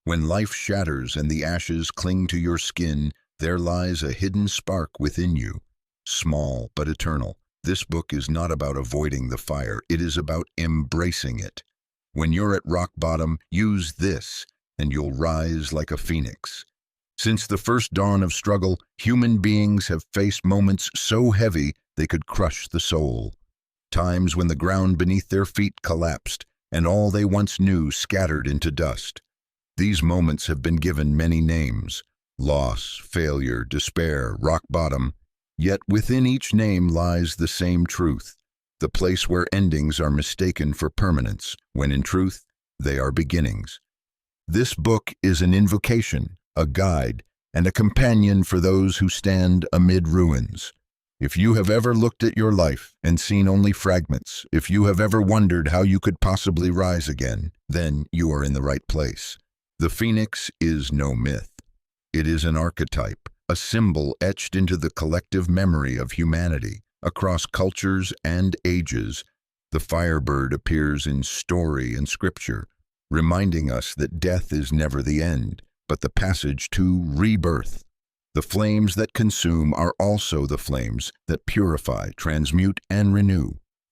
When life shatters and the ashes cling to your skin, there lies a hidden spark within you, small but eternal. This book is not about avoiding the fire, it is about embracing it. When you're at rock bottom, use this, and you'll rise like a phoenix. Since the first dawn of struggle, human beings have faced moments so heavy they could crush the soul. Times when the ground beneath their feet collapsed, and all they once knew scattered into dust. These moments have been given many names: loss, failure, despair, rock bottom. Yet within each name lies the same truth, the place where endings are mistaken for permanence, when in truth, they are beginnings. This book is an invocation, a guide, and a companion for those who stand amid ruins. If you have ever looked at your life and seen only fragments, if you have ever wondered how you could possibly rise again, then you are in the right place. The phoenix is no myth. It is an archetype, a symbol etched into the collective memory of humanity. Across cultures and ages, the firebird appears in story and scripture, reminding us that death is never the end, but the passage to rebirth. The flames that consume are also the flames that purify, transmute, and renew.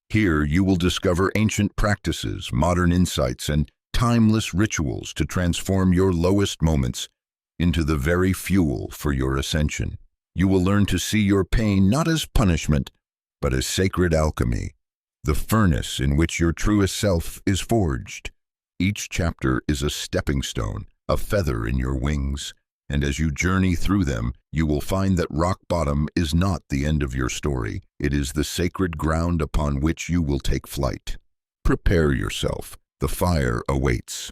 Here you will discover ancient practices, modern insights, and timeless rituals to transform your lowest moments into the very fuel for your ascension. You will learn to see your pain not as punishment, but as sacred alchemy, the furnace in which your truest self is forged. Each chapter is a stepping stone, a feather in your wings, and as you journey through them, you will find that rock bottom is not the end of your story. It is the sacred ground upon which you will take flight. Prepare yourself. The fire awaits.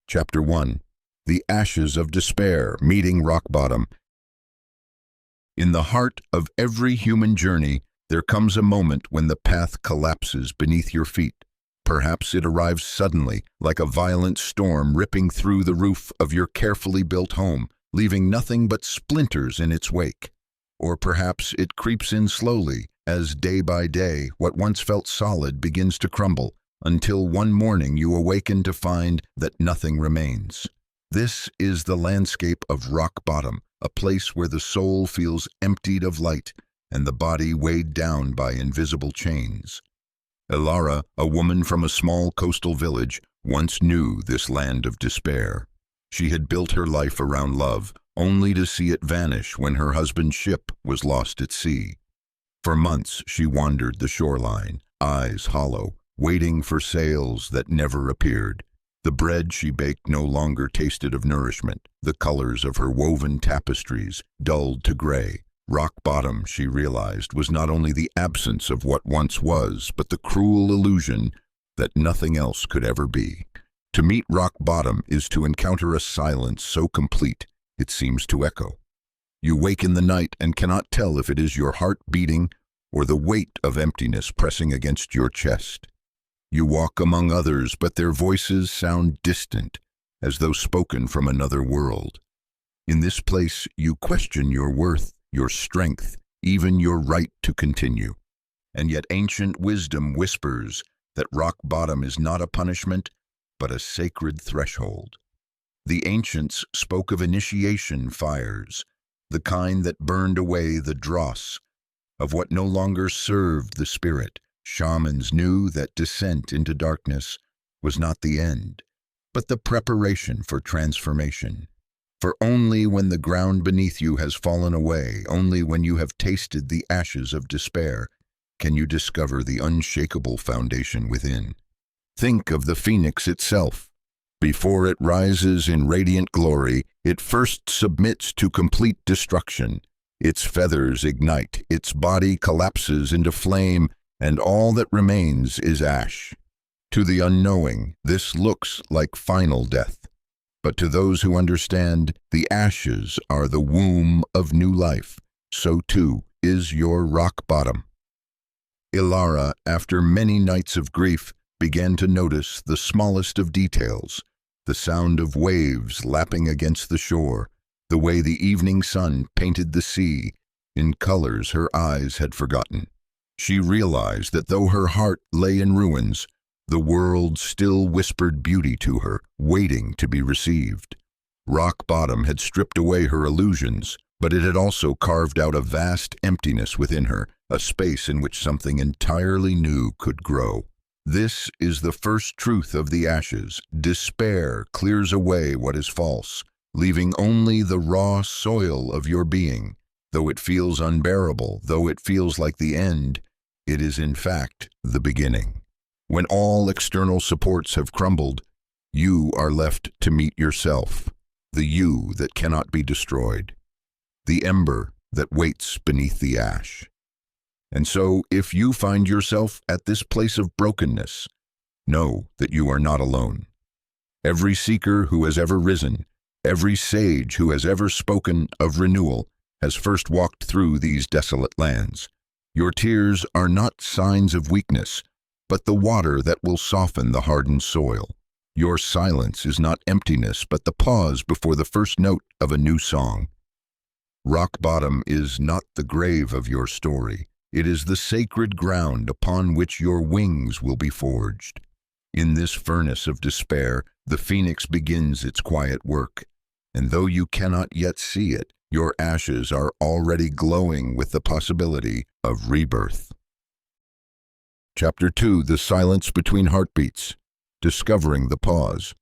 Chapter 1. The Ashes of Despair, Meeting Rock Bottom. In the heart of every human journey, there comes a moment when the path collapses beneath your feet. Perhaps it arrives suddenly, like a violent storm ripping through the roof of your carefully built home, leaving nothing but splinters in its wake. Or perhaps it creeps in slowly, as day by day what once felt solid begins to crumble, until one morning you awaken to find that nothing remains. This is the landscape of rock bottom, a place where the soul feels emptied of light and the body weighed down by invisible chains. Elara, a woman from a small coastal village, once knew this land of despair. She had built her life around love, only to see it vanish when her husband's ship was lost at sea. For months she wandered the shoreline, eyes hollow, waiting for sails that never appeared. The bread she baked no longer tasted of nourishment. The colors of her woven tapestries dulled to gray. Rock bottom, she realized, was not only the absence of what once was, but the cruel illusion that nothing else could ever be. To meet rock bottom is to encounter a silence so complete it seems to echo. You wake in the night and cannot tell if it is your heart beating or the weight of emptiness pressing against your chest. You walk among others, but their voices sound distant, as though spoken from another world. In this place, you question your worth, your strength, even your right to continue. And yet ancient wisdom whispers that rock bottom is not a punishment, but a sacred threshold. The ancients spoke of initiation fires, the kind that burned away the dross of what no longer served the spirit. Shamans knew that descent into darkness was not the end, but the preparation for transformation. For only when the ground beneath you has fallen away, only when you have tasted the ashes of despair, can you discover the unshakable foundation within. Think of the phoenix itself. Before it rises in radiant glory, it first submits to complete destruction. Its feathers ignite, its body collapses into flame, and all that remains is ash. To the unknowing, this looks like final death. But to those who understand, the ashes are the womb of new life. So too is your rock bottom. Elara, after many nights of grief, began to notice the smallest of details, the sound of waves lapping against the shore, the way the evening sun painted the sea in colors her eyes had forgotten. She realized that though her heart lay in ruins, The world still whispered beauty to her, waiting to be received. Rock bottom had stripped away her illusions, but it had also carved out a vast emptiness within her, a space in which something entirely new could grow. This is the first truth of the ashes. Despair clears away what is false, leaving only the raw soil of your being. Though it feels unbearable, though it feels like the end, it is in fact the beginning. When all external supports have crumbled, you are left to meet yourself, the you that cannot be destroyed, the ember that waits beneath the ash. And so, if you find yourself at this place of brokenness, know that you are not alone. Every seeker who has ever risen, every sage who has ever spoken of renewal, has first walked through these desolate lands. Your tears are not signs of weakness, but the water that will soften the hardened soil. Your silence is not emptiness, but the pause before the first note of a new song. Rock bottom is not the grave of your story. It is the sacred ground upon which your wings will be forged. In this furnace of despair, the phoenix begins its quiet work, and though you cannot yet see it, your ashes are already glowing with the possibility of rebirth. Chapter 2: The Silence Between Heartbeats. Discovering the Pause.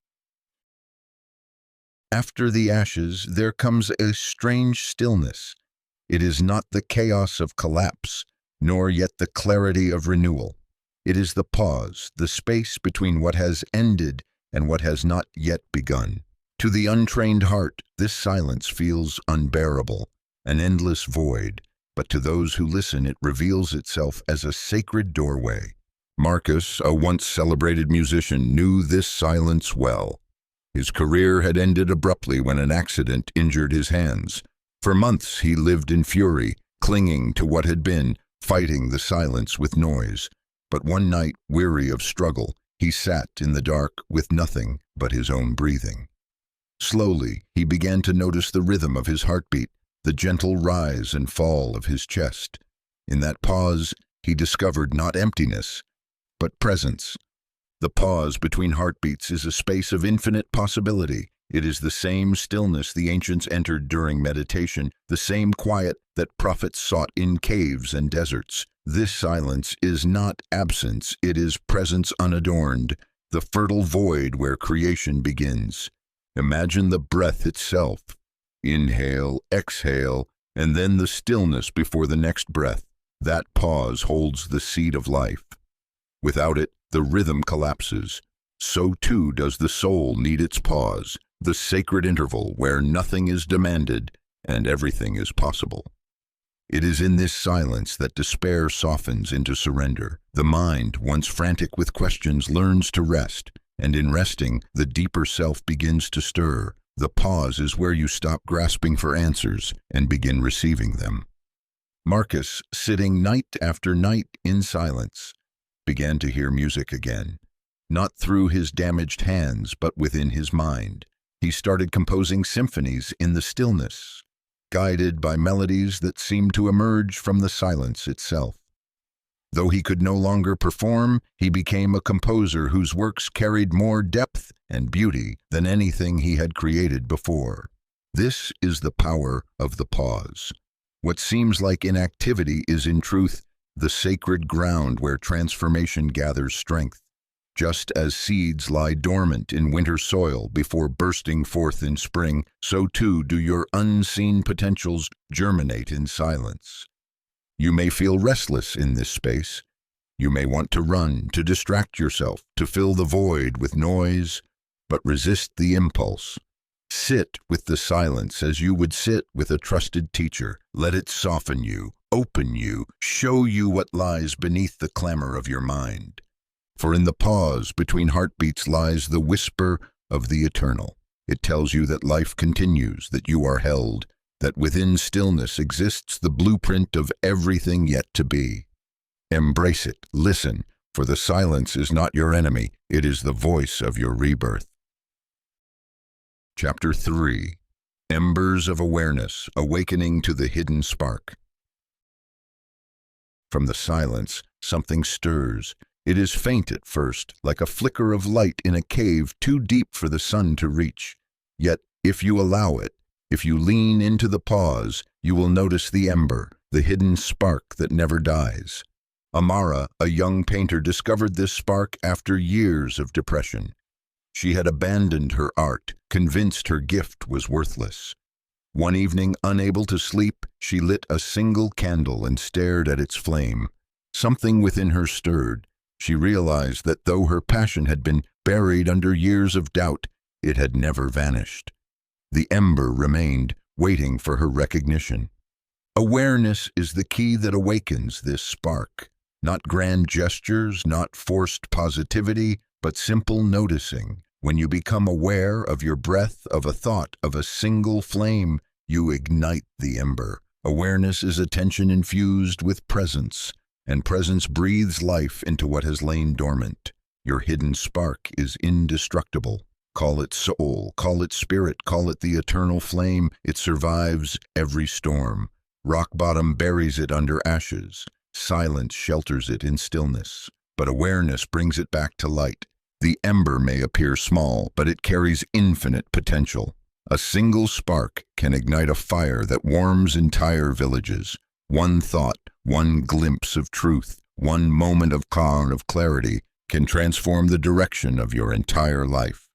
After the ashes, there comes a strange stillness. It is not the chaos of collapse, nor yet the clarity of renewal. It is the pause, the space between what has ended and what has not yet begun. To the untrained heart, this silence feels unbearable, an endless void, but to those who listen it reveals itself as a sacred doorway. Marcus, a once celebrated musician, knew this silence well. His career had ended abruptly when an accident injured his hands. For months he lived in fury, clinging to what had been, fighting the silence with noise. But one night, weary of struggle, he sat in the dark with nothing but his own breathing. Slowly, he began to notice the rhythm of his heartbeat, the gentle rise and fall of his chest. In that pause, he discovered not emptiness, but presence. The pause between heartbeats is a space of infinite possibility. It is the same stillness the ancients entered during meditation, the same quiet that prophets sought in caves and deserts. This silence is not absence, it is presence unadorned, the fertile void where creation begins. Imagine the breath itself. Inhale, exhale, and then the stillness before the next breath. That pause holds the seed of life. Without it, the rhythm collapses. So too does the soul need its pause, the sacred interval where nothing is demanded and everything is possible. It is in this silence that despair softens into surrender. The mind, once frantic with questions, learns to rest, and in resting, the deeper self begins to stir. The pause is where you stop grasping for answers and begin receiving them. Marcus, sitting night after night in silence, began to hear music again, not through his damaged hands, but within his mind. He started composing symphonies in the stillness, guided by melodies that seemed to emerge from the silence itself. Though he could no longer perform, he became a composer whose works carried more depth and beauty than anything he had created before. This is the power of the pause. What seems like inactivity is in truth the sacred ground where transformation gathers strength. Just as seeds lie dormant in winter soil before bursting forth in spring, so too do your unseen potentials germinate in silence. You may feel restless in this space. You may want to run, to distract yourself, to fill the void with noise, but resist the impulse. Sit with the silence as you would sit with a trusted teacher. Let it soften you, open you, show you what lies beneath the clamor of your mind. For in the pause between heartbeats lies the whisper of the eternal. It tells you that life continues, that you are held, that within stillness exists the blueprint of everything yet to be. Embrace it, listen, for the silence is not your enemy, it is the voice of your rebirth. Chapter 3: Embers of Awareness, Awakening to the Hidden Spark. From the silence, something stirs. It is faint at first, like a flicker of light in a cave too deep for the sun to reach. Yet, if you allow it, if you lean into the pause, you will notice the ember, the hidden spark that never dies. Amara, a young painter, discovered this spark after years of depression. She had abandoned her art, convinced her gift was worthless. One evening, unable to sleep, she lit a single candle and stared at its flame. Something within her stirred. She realized that though her passion had been buried under years of doubt, it had never vanished. The ember remained, waiting for her recognition. Awareness is the key that awakens this spark. Not grand gestures, not forced positivity, but simple noticing. When you become aware of your breath, of a thought, of a single flame, you ignite the ember. Awareness is attention infused with presence, and presence breathes life into what has lain dormant. Your hidden spark is indestructible. Call it soul, call it spirit, call it the eternal flame. It survives every storm. Rock bottom buries it under ashes. Silence shelters it in stillness. But awareness brings it back to light. The ember may appear small, but it carries infinite potential. A single spark can ignite a fire that warms entire villages. One thought, one glimpse of truth, one moment of calm, of clarity, can transform the direction of your entire life.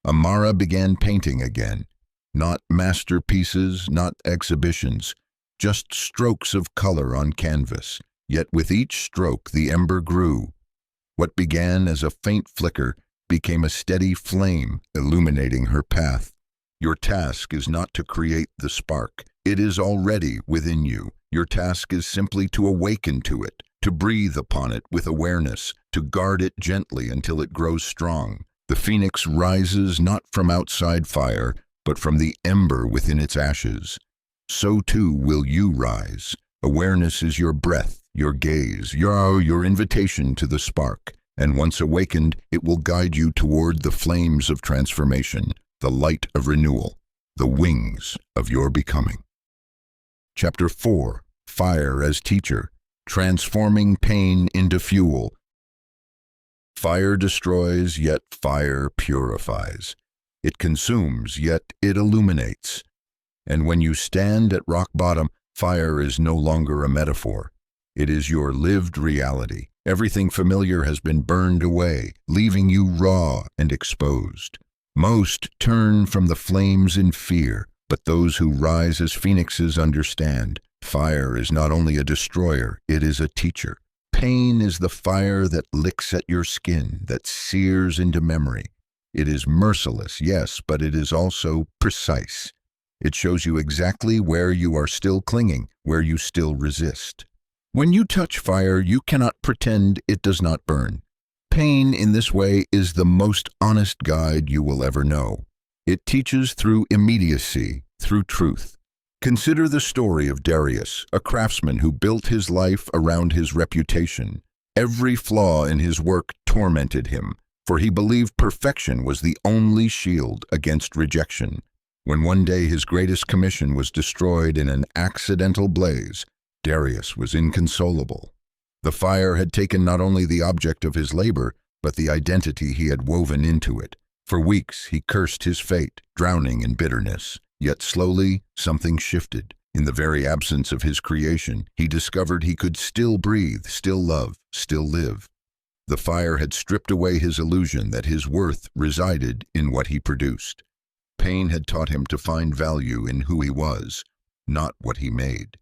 Amara began painting again. Not masterpieces, not exhibitions, just strokes of color on canvas. Yet with each stroke the ember grew. What began as a faint flicker became a steady flame, illuminating her path. Your task is not to create the spark. It is already within you. Your task is simply to awaken to it, to breathe upon it with awareness, to guard it gently until it grows strong. The phoenix rises not from outside fire, but from the ember within its ashes. So too will you rise. Awareness is your breath, your gaze, your invitation to the spark. And once awakened, it will guide you toward the flames of transformation, the light of renewal, the wings of your becoming. Chapter 4. Fire as Teacher, Transforming Pain into Fuel. Fire destroys, yet fire purifies. It consumes, yet it illuminates. And when you stand at rock bottom, fire is no longer a metaphor. It is your lived reality. Everything familiar has been burned away, leaving you raw and exposed. Most turn from the flames in fear, but those who rise as phoenixes understand. Fire is not only a destroyer, it is a teacher. Pain is the fire that licks at your skin, that sears into memory. It is merciless, yes, but it is also precise. It shows you exactly where you are still clinging, where you still resist. When you touch fire, you cannot pretend it does not burn. Pain, in this way, is the most honest guide you will ever know. It teaches through immediacy, through truth. Consider the story of Darius, a craftsman who built his life around his reputation. Every flaw in his work tormented him, for he believed perfection was the only shield against rejection. When one day his greatest commission was destroyed in an accidental blaze, Darius was inconsolable. The fire had taken not only the object of his labor, but the identity he had woven into it. For weeks he cursed his fate, drowning in bitterness. Yet slowly, something shifted. In the very absence of his creation, he discovered he could still breathe, still love, still live. The fire had stripped away his illusion that his worth resided in what he produced. Pain had taught him to find value in who he was, not what he made.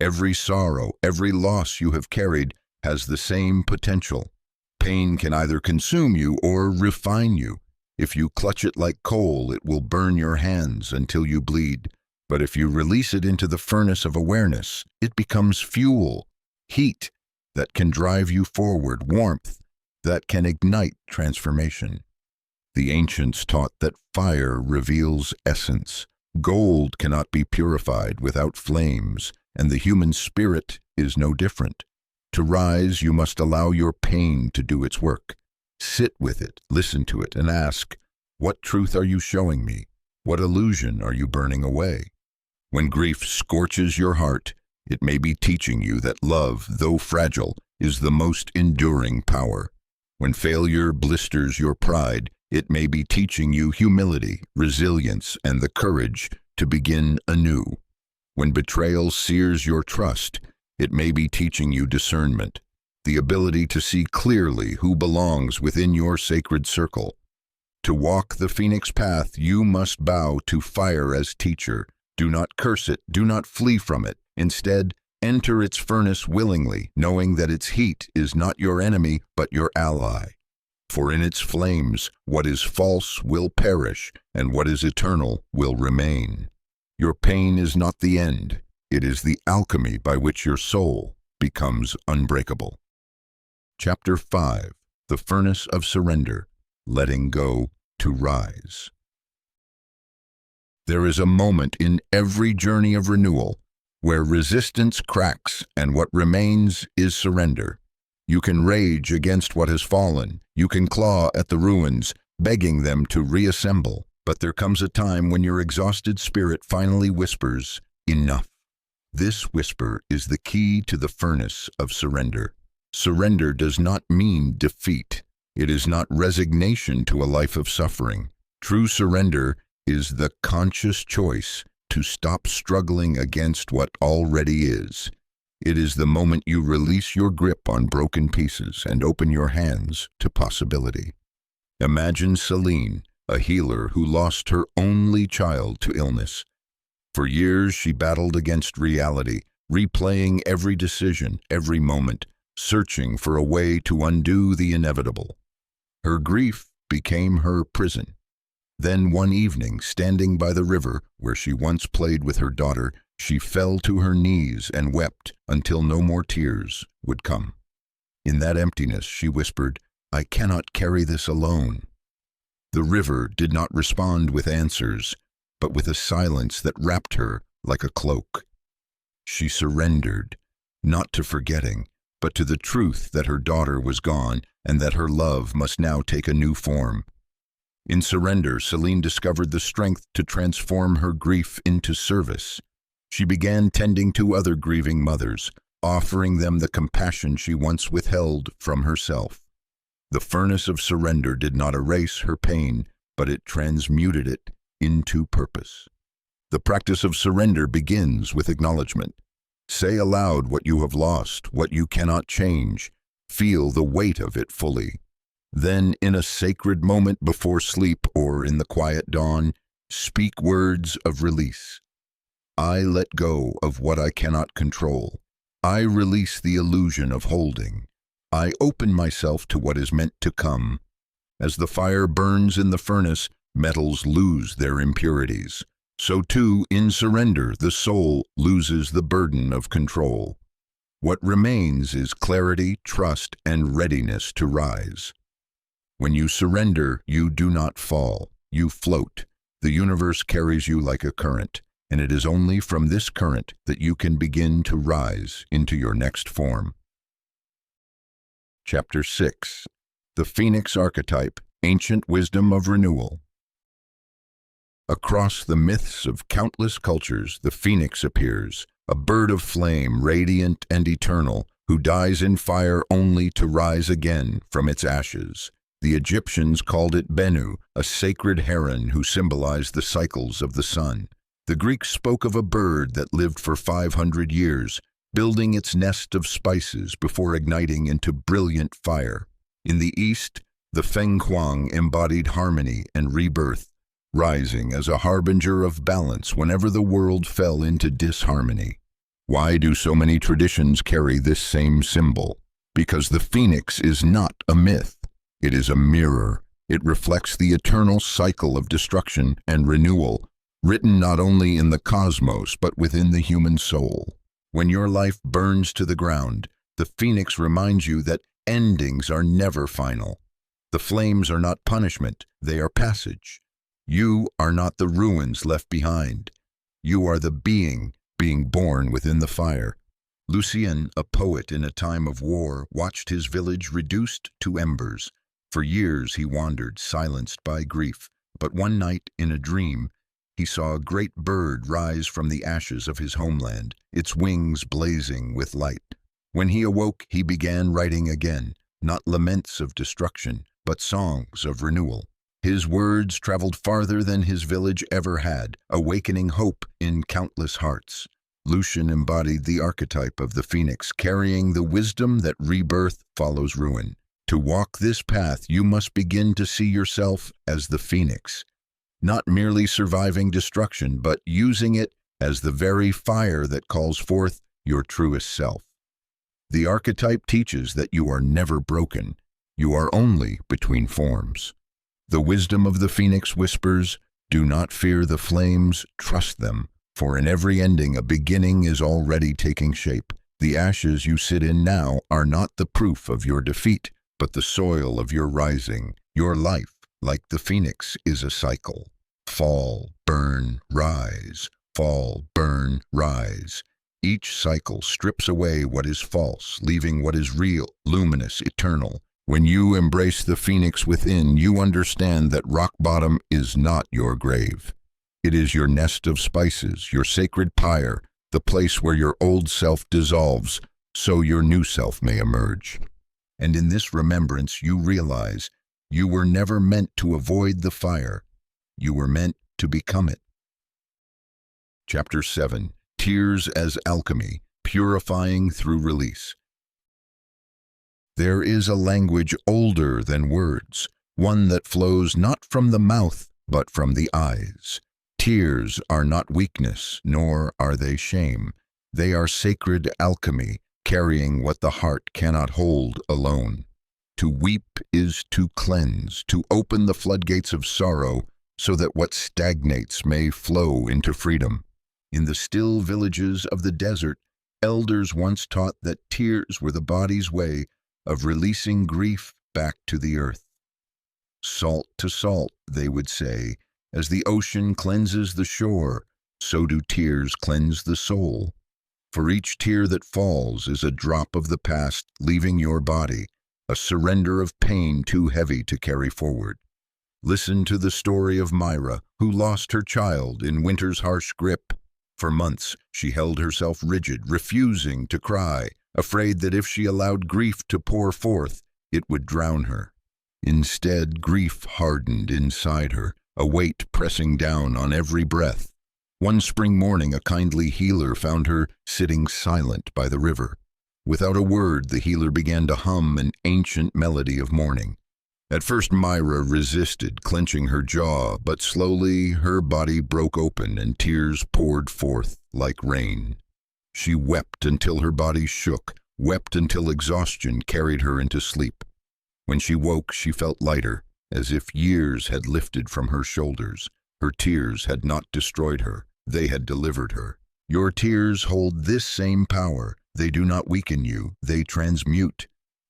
Every sorrow, every loss you have carried has the same potential. Pain can either consume you or refine you. If you clutch it like coal, it will burn your hands until you bleed. But if you release it into the furnace of awareness, it becomes fuel, heat that can drive you forward, warmth that can ignite transformation. The ancients taught that fire reveals essence. Gold cannot be purified without flames, and the human spirit is no different. To rise, you must allow your pain to do its work. Sit with it, listen to it, and ask, what truth are you showing me? What illusion are you burning away? When grief scorches your heart, it may be teaching you that love, though fragile, is the most enduring power. When failure blisters your pride, it may be teaching you humility, resilience, and the courage to begin anew. When betrayal sears your trust, it may be teaching you discernment, the ability to see clearly who belongs within your sacred circle. To walk the phoenix path, you must bow to fire as teacher. Do not curse it, do not flee from it. Instead, enter its furnace willingly, knowing that its heat is not your enemy, but your ally. For in its flames, what is false will perish, and what is eternal will remain. Your pain is not the end. It is the alchemy by which your soul becomes unbreakable. Chapter 5. The Furnace of Surrender, Letting Go to Rise. There is a moment in every journey of renewal where resistance cracks and what remains is surrender. You can rage against what has fallen. You can claw at the ruins, begging them to reassemble. But there comes a time when your exhausted spirit finally whispers, "Enough." This whisper is the key to the furnace of surrender. Surrender does not mean defeat. It is not resignation to a life of suffering. True surrender is the conscious choice to stop struggling against what already is. It is the moment you release your grip on broken pieces and open your hands to possibility. Imagine Celine, a healer who lost her only child to illness. For years she battled against reality, replaying every decision, every moment, searching for a way to undo the inevitable. Her grief became her prison. Then one evening, standing by the river where she once played with her daughter, she fell to her knees and wept until no more tears would come. In that emptiness, she whispered, "I cannot carry this alone." The river did not respond with answers, but with a silence that wrapped her like a cloak. She surrendered, not to forgetting, but to the truth that her daughter was gone and that her love must now take a new form. In surrender, Celine discovered the strength to transform her grief into service. She began tending to other grieving mothers, offering them the compassion she once withheld from herself. The furnace of surrender did not erase her pain, but it transmuted it into purpose. The practice of surrender begins with acknowledgement. Say aloud what you have lost, what you cannot change. Feel the weight of it fully. Then, in a sacred moment before sleep or in the quiet dawn, speak words of release. I let go of what I cannot control. I release the illusion of holding. I open myself to what is meant to come. As the fire burns in the furnace, metals lose their impurities. So too, in surrender, the soul loses the burden of control. What remains is clarity, trust, and readiness to rise. When you surrender, you do not fall. You float. The universe carries you like a current, and it is only from this current that you can begin to rise into your next form. Chapter 6. The Phoenix Archetype, Ancient Wisdom of Renewal. Across the myths of countless cultures, the phoenix appears, a bird of flame, radiant and eternal, who dies in fire only to rise again from its ashes. The Egyptians called it Bennu, a sacred heron who symbolized the cycles of the sun. The Greeks spoke of a bird that lived for 500 years, building its nest of spices before igniting into brilliant fire. In the East, the Feng Huang embodied harmony and rebirth, rising as a harbinger of balance whenever the world fell into disharmony. Why do so many traditions carry this same symbol? Because the phoenix is not a myth. It is a mirror. It reflects the eternal cycle of destruction and renewal, written not only in the cosmos but within the human soul. When your life burns to the ground, the phoenix reminds you that endings are never final. The flames are not punishment, they are passage. You are not the ruins left behind. You are the being born within the fire. Lucien, a poet in a time of war, watched his village reduced to embers. For years he wandered, silenced by grief, but one night, in a dream, he saw a great bird rise from the ashes of his homeland, its wings blazing with light. When he awoke, he began writing again, not laments of destruction, but songs of renewal. His words traveled farther than his village ever had, awakening hope in countless hearts. Lucian embodied the archetype of the phoenix, carrying the wisdom that rebirth follows ruin. To walk this path, you must begin to see yourself as the phoenix, not merely surviving destruction, but using it as the very fire that calls forth your truest self. The archetype teaches that you are never broken. You are only between forms. The wisdom of the phoenix whispers, "Do not fear the flames, trust them, for in every ending a beginning is already taking shape. The ashes you sit in now are not the proof of your defeat, but the soil of your rising. Your life, like the phoenix, is a cycle. Fall, burn, rise. Fall, burn, rise. Each cycle strips away what is false, leaving what is real, luminous, eternal. When you embrace the phoenix within, you understand that rock bottom is not your grave. It is your nest of spices, your sacred pyre, the place where your old self dissolves, so your new self may emerge. And in this remembrance, you realize you were never meant to avoid the fire. You were meant to become it. Chapter 7. Tears as Alchemy, Purifying Through Release. There is a language older than words, one that flows not from the mouth, but from the eyes. Tears are not weakness, nor are they shame. They are sacred alchemy, carrying what the heart cannot hold alone. To weep is to cleanse, to open the floodgates of sorrow, so that what stagnates may flow into freedom. In the still villages of the desert, elders once taught that tears were the body's way of releasing grief back to the earth. Salt to salt, they would say, as the ocean cleanses the shore, so do tears cleanse the soul. For each tear that falls is a drop of the past leaving your body, a surrender of pain too heavy to carry forward. Listen to the story of Myra, who lost her child in winter's harsh grip. For months, she held herself rigid, refusing to cry, afraid that if she allowed grief to pour forth, it would drown her. Instead, grief hardened inside her, a weight pressing down on every breath. One spring morning, a kindly healer found her sitting silent by the river. Without a word, the healer began to hum an ancient melody of mourning. At first, Myra resisted, clenching her jaw, but slowly her body broke open and tears poured forth like rain. She wept until her body shook, wept until exhaustion carried her into sleep. When she woke, she felt lighter, as if years had lifted from her shoulders. Her tears had not destroyed her, they had delivered her. Your tears hold this same power. They do not weaken you, they transmute.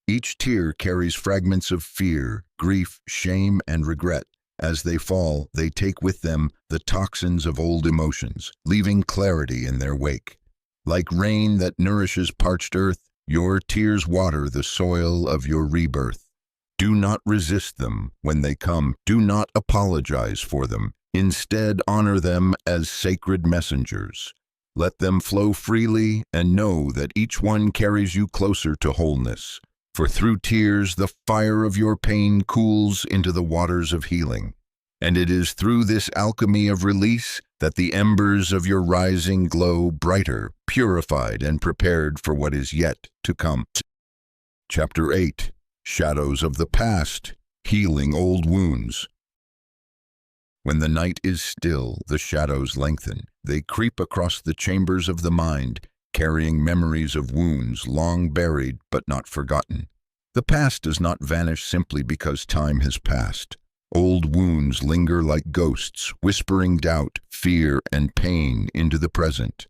Each tear carries fragments of fear, grief, shame, and regret. As they fall, they take with them the toxins of old emotions, leaving clarity in their wake. Like rain that nourishes parched earth, your tears water the soil of your rebirth. Do not resist them when they come. Do not apologize for them. Instead, honor them as sacred messengers. Let them flow freely and know that each one carries you closer to wholeness. For through tears, the fire of your pain cools into the waters of healing. And it is through this alchemy of release that the embers of your rising glow brighter, purified, and prepared for what is yet to come. Chapter 8. Shadows of the Past, Healing Old Wounds. When the night is still, the shadows lengthen. They creep across the chambers of the mind, carrying memories of wounds long buried but not forgotten. The past does not vanish simply because time has passed. Old wounds linger like ghosts, whispering doubt, fear, and pain into the present.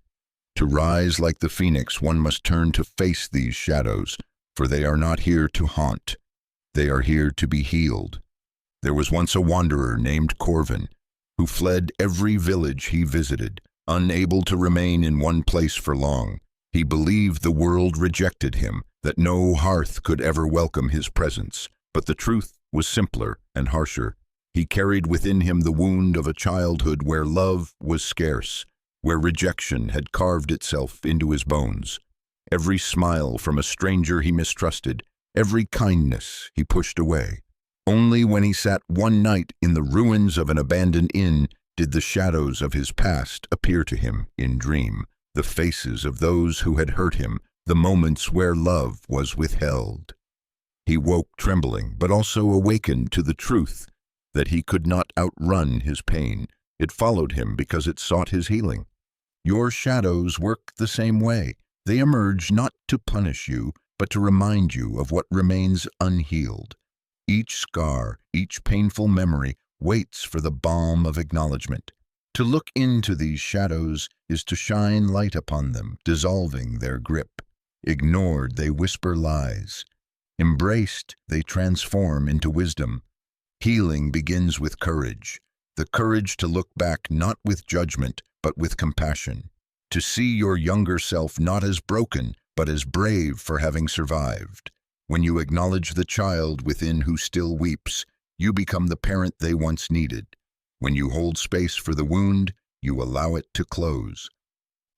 To rise like the phoenix, one must turn to face these shadows, for they are not here to haunt. They are here to be healed. There was once a wanderer named Corvin, who fled every village he visited, unable to remain in one place for long. He believed the world rejected him, that no hearth could ever welcome his presence. But the truth was simpler and harsher. He carried within him the wound of a childhood where love was scarce, where rejection had carved itself into his bones. every smile from a stranger he mistrusted, every kindness he pushed away. Only when he sat one night in the ruins of an abandoned inn did the shadows of his past appear to him in dream, the faces of those who had hurt him, the moments where love was withheld. He woke trembling, but also awakened to the truth that he could not outrun his pain. It followed him because it sought his healing. Your shadows work the same way. They emerge not to punish you, but to remind you of what remains unhealed. Each scar, each painful memory waits for the balm of acknowledgement. To look into these shadows is to shine light upon them, dissolving their grip. Ignored, they whisper lies. Embraced, they transform into wisdom. Healing begins with courage, the courage to look back not with judgment, but with compassion. To see your younger self not as broken, but as brave for having survived. When you acknowledge the child within who still weeps, you become the parent they once needed. When you hold space for the wound, you allow it to close.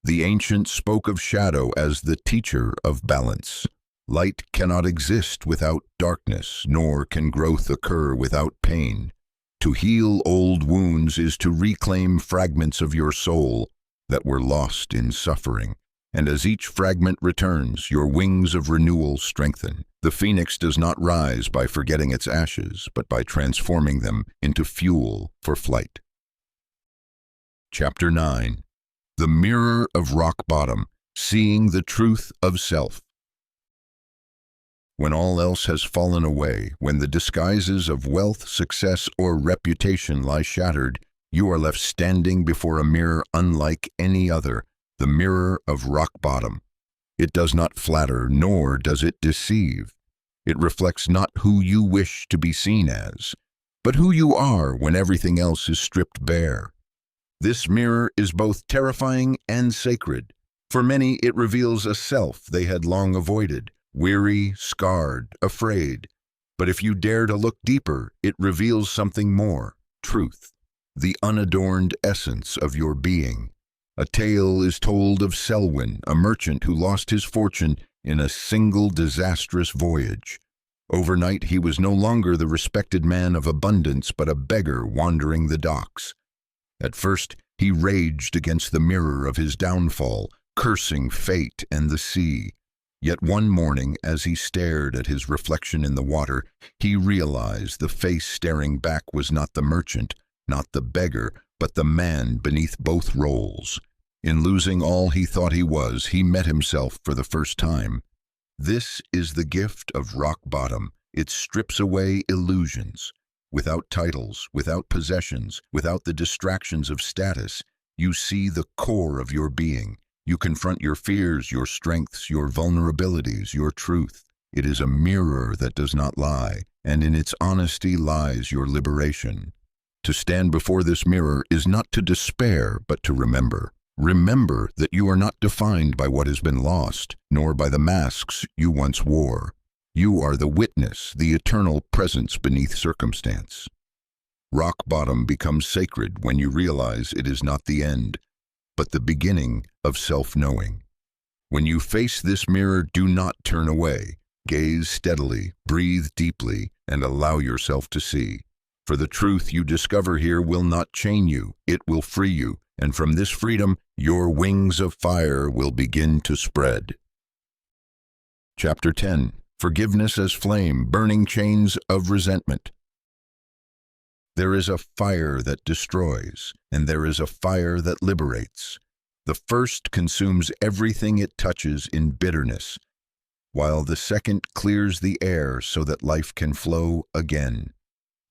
The ancients spoke of shadow as the teacher of balance. Light cannot exist without darkness, nor can growth occur without pain. To heal old wounds is to reclaim fragments of your soul that were lost in suffering. And as each fragment returns, your wings of renewal strengthen. The phoenix does not rise by forgetting its ashes, but by transforming them into fuel for flight. Chapter 9. The Mirror of Rock Bottom, Seeing the Truth of Self. When all else has fallen away, when the disguises of wealth, success, or reputation lie shattered, you are left standing before a mirror unlike any other, the mirror of rock bottom. It does not flatter, nor does it deceive. It reflects not who you wish to be seen as, but who you are when everything else is stripped bare. This mirror is both terrifying and sacred. For many, it reveals a self they had long avoided, weary, scarred, afraid. But if you dare to look deeper, it reveals something more, truth, the unadorned essence of your being. A tale is told of Selwyn, a merchant who lost his fortune in a single disastrous voyage. Overnight, he was no longer the respected man of abundance, but a beggar wandering the docks. At first, he raged against the mirror of his downfall, cursing fate and the sea. Yet one morning, as he stared at his reflection in the water, he realized the face staring back was not the merchant, not the beggar, but the man beneath both roles. In losing all he thought he was, he met himself for the first time. This is the gift of rock bottom. It strips away illusions. Without titles, without possessions, without the distractions of status, you see the core of your being. You confront your fears, your strengths, your vulnerabilities, your truth. It is a mirror that does not lie, and in its honesty lies your liberation. To stand before this mirror is not to despair, but to remember. Remember that you are not defined by what has been lost, nor by the masks you once wore. You are the witness, the eternal presence beneath circumstance. Rock bottom becomes sacred when you realize it is not the end, but the beginning of self-knowing. When you face this mirror, do not turn away. Gaze steadily, breathe deeply, and allow yourself to see. For the truth you discover here will not chain you, it will free you, and from this freedom, your wings of fire will begin to spread. Chapter 10. Forgiveness as Flame, Burning Chains of Resentment. There is a fire that destroys, and there is a fire that liberates. The first consumes everything it touches in bitterness, while the second clears the air so that life can flow again.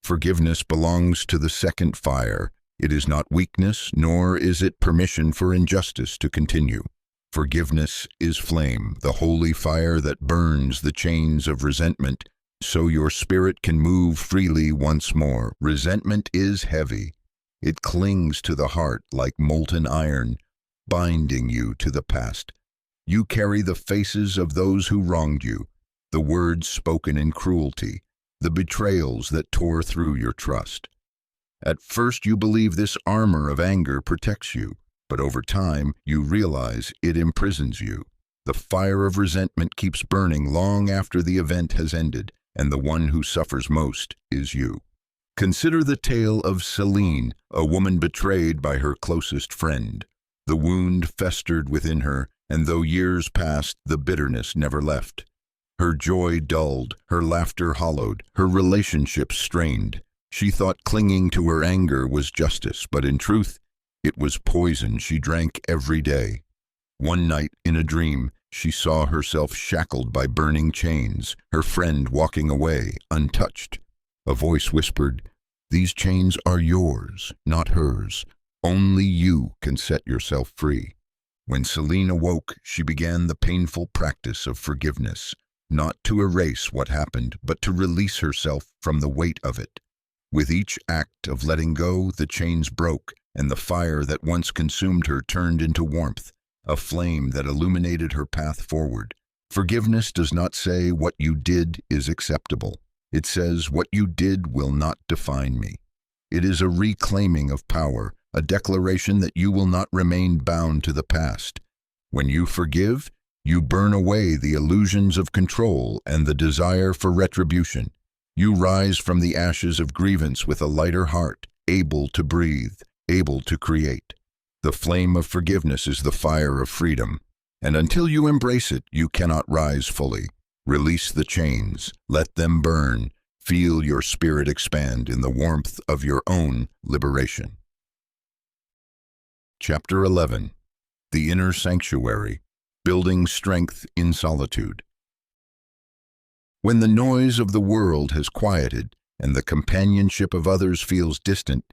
Forgiveness belongs to the second fire. It is not weakness, nor is it permission for injustice to continue. Forgiveness is flame, the holy fire that burns the chains of resentment, so your spirit can move freely once more. Resentment is heavy. It clings to the heart like molten iron, binding you to the past. You carry the faces of those who wronged you, the words spoken in cruelty, the betrayals that tore through your trust. At first you believe this armor of anger protects you, but over time you realize it imprisons you. The fire of resentment keeps burning long after the event has ended, and the one who suffers most is you. Consider the tale of Celine, a woman betrayed by her closest friend. The wound festered within her, and though years passed, the bitterness never left. Her joy dulled, her laughter hollowed, her relationships strained. She thought clinging to her anger was justice, but in truth, it was poison she drank every day. One night, in a dream, she saw herself shackled by burning chains, her friend walking away, untouched. A voice whispered, "These chains are yours, not hers. Only you can set yourself free." When Celine awoke, she began the painful practice of forgiveness, not to erase what happened, but to release herself from the weight of it. With each act of letting go, the chains broke, and the fire that once consumed her turned into warmth, a flame that illuminated her path forward. Forgiveness does not say what you did is acceptable. It says what you did will not define me. It is a reclaiming of power, a declaration that you will not remain bound to the past. When you forgive, you burn away the illusions of control and the desire for retribution. You rise from the ashes of grievance with a lighter heart, able to breathe, able to create. The flame of forgiveness is the fire of freedom, and until you embrace it, you cannot rise fully. Release the chains, let them burn, feel your spirit expand in the warmth of your own liberation. Chapter 11. The Inner Sanctuary, Building Strength in Solitude. When the noise of the world has quieted and the companionship of others feels distant,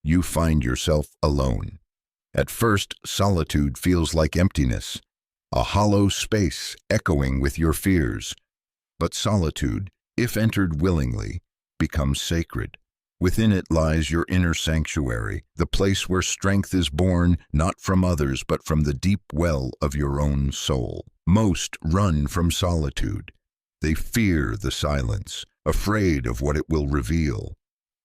you find yourself alone. At first, solitude feels like emptiness, a hollow space echoing with your fears. But solitude, if entered willingly, becomes sacred. Within it lies your inner sanctuary, the place where strength is born not from others but from the deep well of your own soul. Most run from solitude. They fear the silence, afraid of what it will reveal.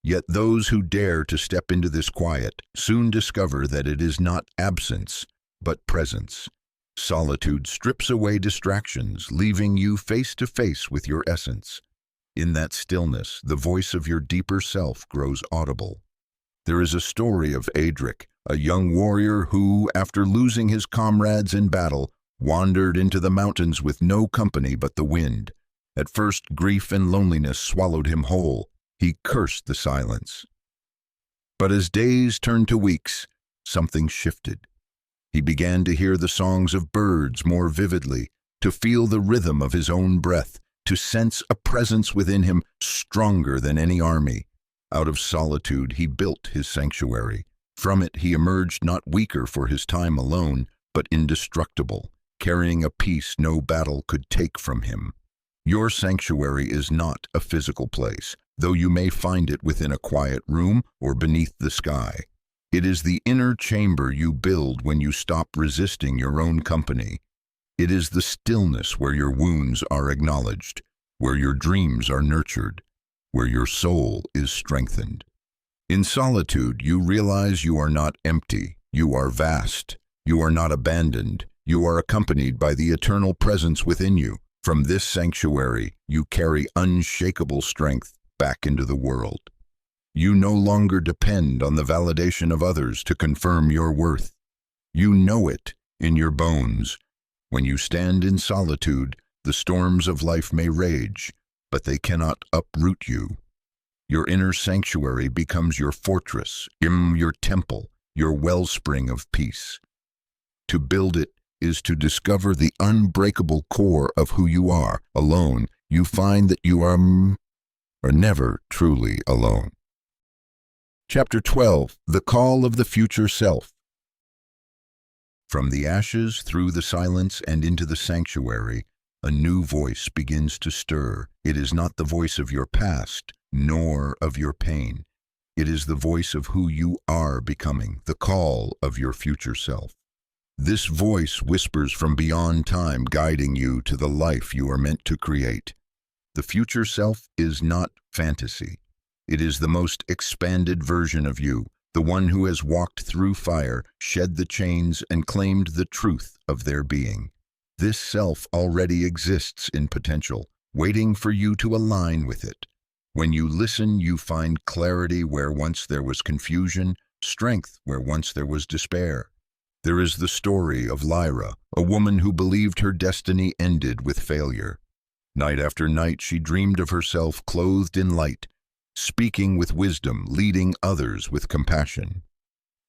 Yet those who dare to step into this quiet soon discover that it is not absence, but presence. Solitude strips away distractions, leaving you face to face with your essence. In that stillness, the voice of your deeper self grows audible. There is a story of Adric, a young warrior who, after losing his comrades in battle, wandered into the mountains with no company but the wind. At first, grief and loneliness swallowed him whole. He cursed the silence. But as days turned to weeks, something shifted. He began to hear the songs of birds more vividly, to feel the rhythm of his own breath, to sense a presence within him stronger than any army. Out of solitude, he built his sanctuary. From it, he emerged not weaker for his time alone, but indestructible, carrying a peace no battle could take from him. Your sanctuary is not a physical place, though you may find it within a quiet room or beneath the sky. It is the inner chamber you build when you stop resisting your own company. It is the stillness where your wounds are acknowledged, where your dreams are nurtured, where your soul is strengthened. In solitude, you realize you are not empty, you are vast. You are not abandoned, you are accompanied by the eternal presence within you. From this sanctuary, you carry unshakable strength back into the world. You no longer depend on the validation of others to confirm your worth. You know it in your bones. When you stand in solitude, the storms of life may rage, but they cannot uproot you. Your inner sanctuary becomes your fortress, your temple, your wellspring of peace. To build it is to discover the unbreakable core of who you are. Alone, you find that you are never truly alone. Chapter 12. The Call of the Future Self. From the ashes through the silence and into the sanctuary, a new voice begins to stir. It is not the voice of your past, nor of your pain. It is the voice of who you are becoming, the call of your future self. This voice whispers from beyond time, guiding you to the life you are meant to create. The future self is not fantasy. It is the most expanded version of you, the one who has walked through fire, shed the chains, and claimed the truth of their being. This self already exists in potential, waiting for you to align with it. When you listen, you find clarity where once there was confusion, strength where once there was despair. There is the story of Lyra, a woman who believed her destiny ended with failure. Night after night, she dreamed of herself clothed in light, speaking with wisdom, leading others with compassion.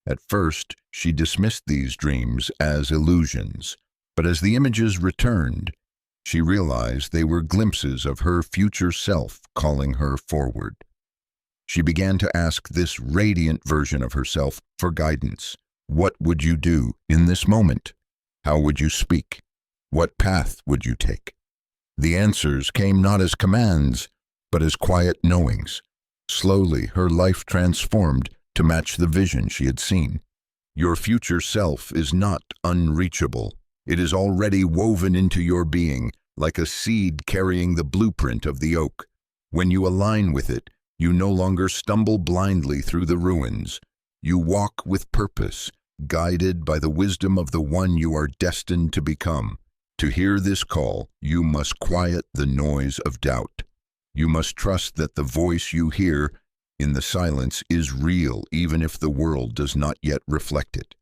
At first, she dismissed these dreams as illusions, but as the images returned, she realized they were glimpses of her future self calling her forward. She began to ask this radiant version of herself for guidance. What would you do in this moment? How would you speak? What path would you take? The answers came not as commands, but as quiet knowings. Slowly, her life transformed to match the vision she had seen. Your future self is not unreachable. It is already woven into your being, like a seed carrying the blueprint of the oak. When you align with it, you no longer stumble blindly through the ruins. You walk with purpose, guided by the wisdom of the one you are destined to become. To hear this call, you must quiet the noise of doubt. You must trust that the voice you hear in the silence is real, even if the world does not yet reflect it.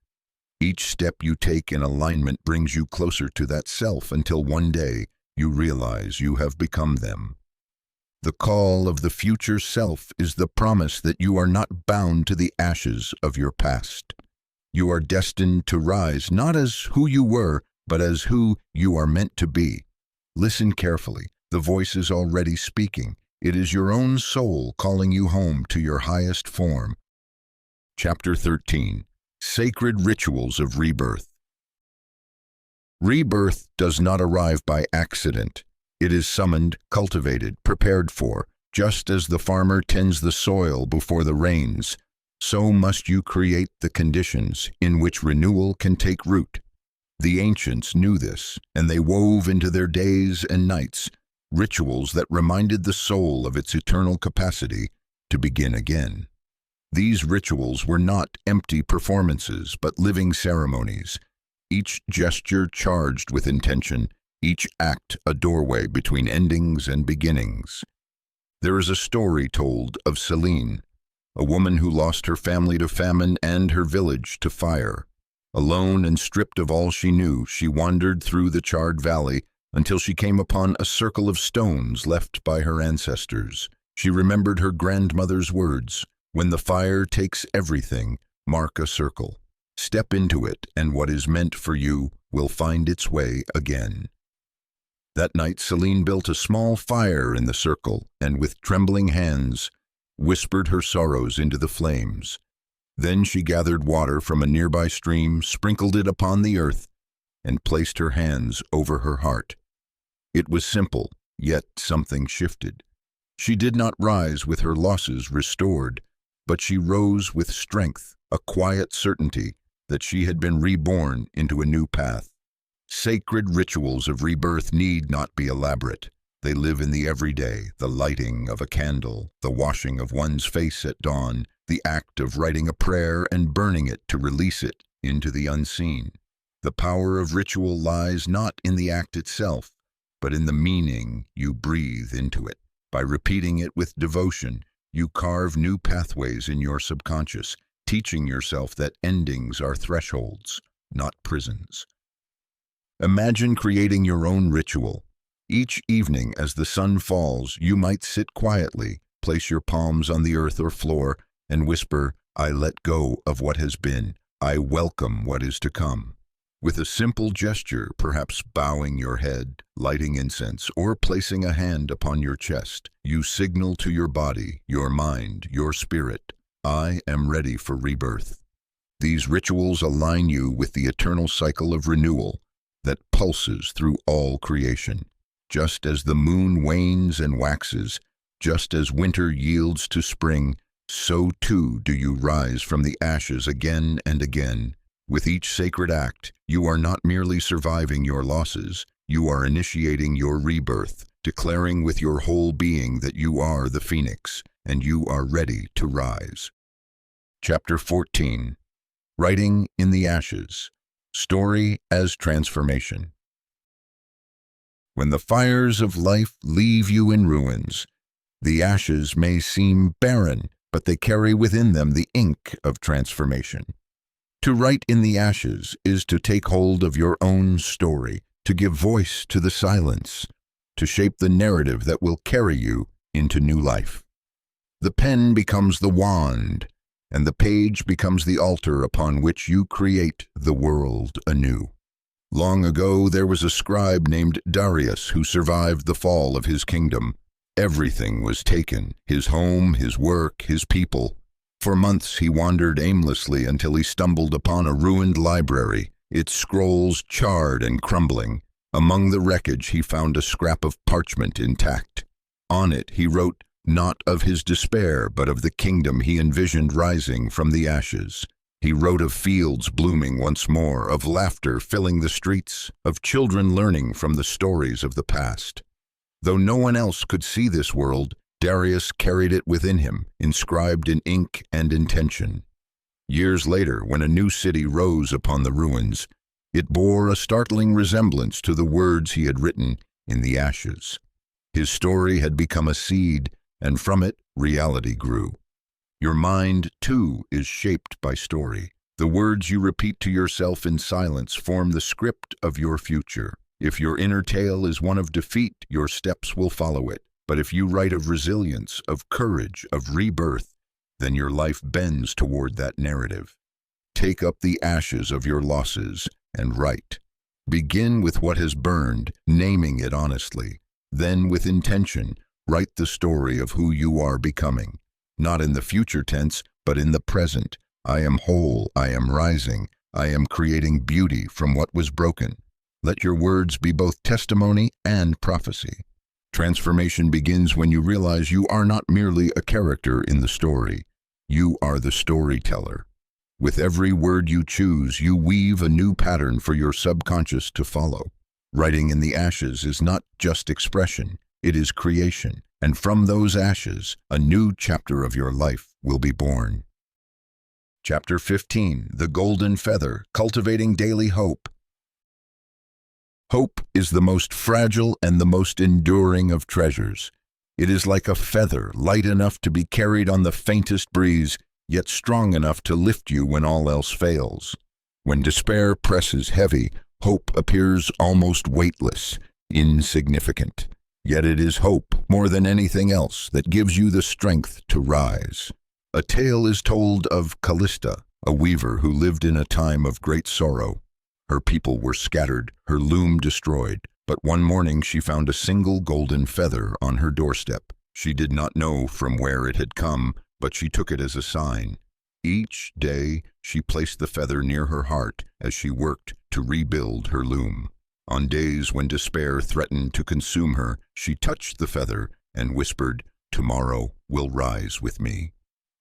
Each step you take in alignment brings you closer to that self until one day you realize you have become them. The call of the future self is the promise that you are not bound to the ashes of your past. You are destined to rise not as who you were, but as who you are meant to be. Listen carefully. The voice is already speaking. It is your own soul calling you home to your highest form. Chapter 13. Sacred Rituals of Rebirth. Rebirth does not arrive by accident. It is summoned, cultivated, prepared for. Just as the farmer tends the soil before the rains, so must you create the conditions in which renewal can take root. The ancients knew this, and they wove into their days and nights rituals that reminded the soul of its eternal capacity to begin again. These rituals were not empty performances, but living ceremonies, each gesture charged with intention, each act a doorway between endings and beginnings. There is a story told of Selene, a woman who lost her family to famine and her village to fire. Alone and stripped of all she knew, she wandered through the charred valley until she came upon a circle of stones left by her ancestors. She remembered her grandmother's words, "When the fire takes everything, mark a circle. Step into it, and what is meant for you will find its way again." That night, Selene built a small fire in the circle and with trembling hands whispered her sorrows into the flames. Then she gathered water from a nearby stream, sprinkled it upon the earth, and placed her hands over her heart. It was simple, yet something shifted. She did not rise with her losses restored, but she rose with strength, a quiet certainty that she had been reborn into a new path. Sacred rituals of rebirth need not be elaborate. They live in the everyday, the lighting of a candle, the washing of one's face at dawn, the act of writing a prayer and burning it to release it into the unseen. The power of ritual lies not in the act itself, but in the meaning you breathe into it. By repeating it with devotion, you carve new pathways in your subconscious, teaching yourself that endings are thresholds, not prisons. Imagine creating your own ritual. Each evening as the sun falls, you might sit quietly, place your palms on the earth or floor, and whisper, "I let go of what has been. I welcome what is to come." With a simple gesture, perhaps bowing your head, lighting incense, or placing a hand upon your chest, you signal to your body, your mind, your spirit, "I am ready for rebirth." These rituals align you with the eternal cycle of renewal that pulses through all creation. Just as the moon wanes and waxes, just as winter yields to spring, so too do you rise from the ashes again and again. With each sacred act, you are not merely surviving your losses, you are initiating your rebirth, declaring with your whole being that you are the phoenix, and you are ready to rise. Chapter 14. Writing in the Ashes. Story as Transformation. When the fires of life leave you in ruins, the ashes may seem barren, but they carry within them the ink of transformation. To write in the ashes is to take hold of your own story, to give voice to the silence, to shape the narrative that will carry you into new life. The pen becomes the wand, and the page becomes the altar upon which you create the world anew. Long ago, there was a scribe named Darius who survived the fall of his kingdom. Everything was taken: his home, his work, his people. For months he wandered aimlessly until he stumbled upon a ruined library, its scrolls charred and crumbling. Among the wreckage he found a scrap of parchment intact. On it he wrote not of his despair, but of the kingdom he envisioned rising from the ashes. He wrote of fields blooming once more, of laughter filling the streets, of children learning from the stories of the past. Though no one else could see this world, Darius carried it within him, inscribed in ink and intention. Years later, when a new city rose upon the ruins, it bore a startling resemblance to the words he had written in the ashes. His story had become a seed, and from it reality grew. Your mind, too, is shaped by story. The words you repeat to yourself in silence form the script of your future. If your inner tale is one of defeat, your steps will follow it. But if you write of resilience, of courage, of rebirth, then your life bends toward that narrative. Take up the ashes of your losses and write. Begin with what has burned, naming it honestly. Then, with intention, write the story of who you are becoming. Not in the future tense, but in the present. I am whole, I am rising, I am creating beauty from what was broken. Let your words be both testimony and prophecy. Transformation begins when you realize you are not merely a character in the story. You are the storyteller. With every word you choose, you weave a new pattern for your subconscious to follow. Writing in the ashes is not just expression, it is creation. And from those ashes, a new chapter of your life will be born. Chapter 15, The Golden Feather, Cultivating Daily Hope. Hope is the most fragile and the most enduring of treasures. It is like a feather, light enough to be carried on the faintest breeze, yet strong enough to lift you when all else fails. When despair presses heavy, hope appears almost weightless, insignificant. Yet it is hope, more than anything else, that gives you the strength to rise. A tale is told of Callista, a weaver who lived in a time of great sorrow. Her people were scattered, her loom destroyed, but one morning she found a single golden feather on her doorstep. She did not know from where it had come, but she took it as a sign. Each day she placed the feather near her heart as she worked to rebuild her loom. On days when despair threatened to consume her, she touched the feather and whispered, "Tomorrow will rise with me."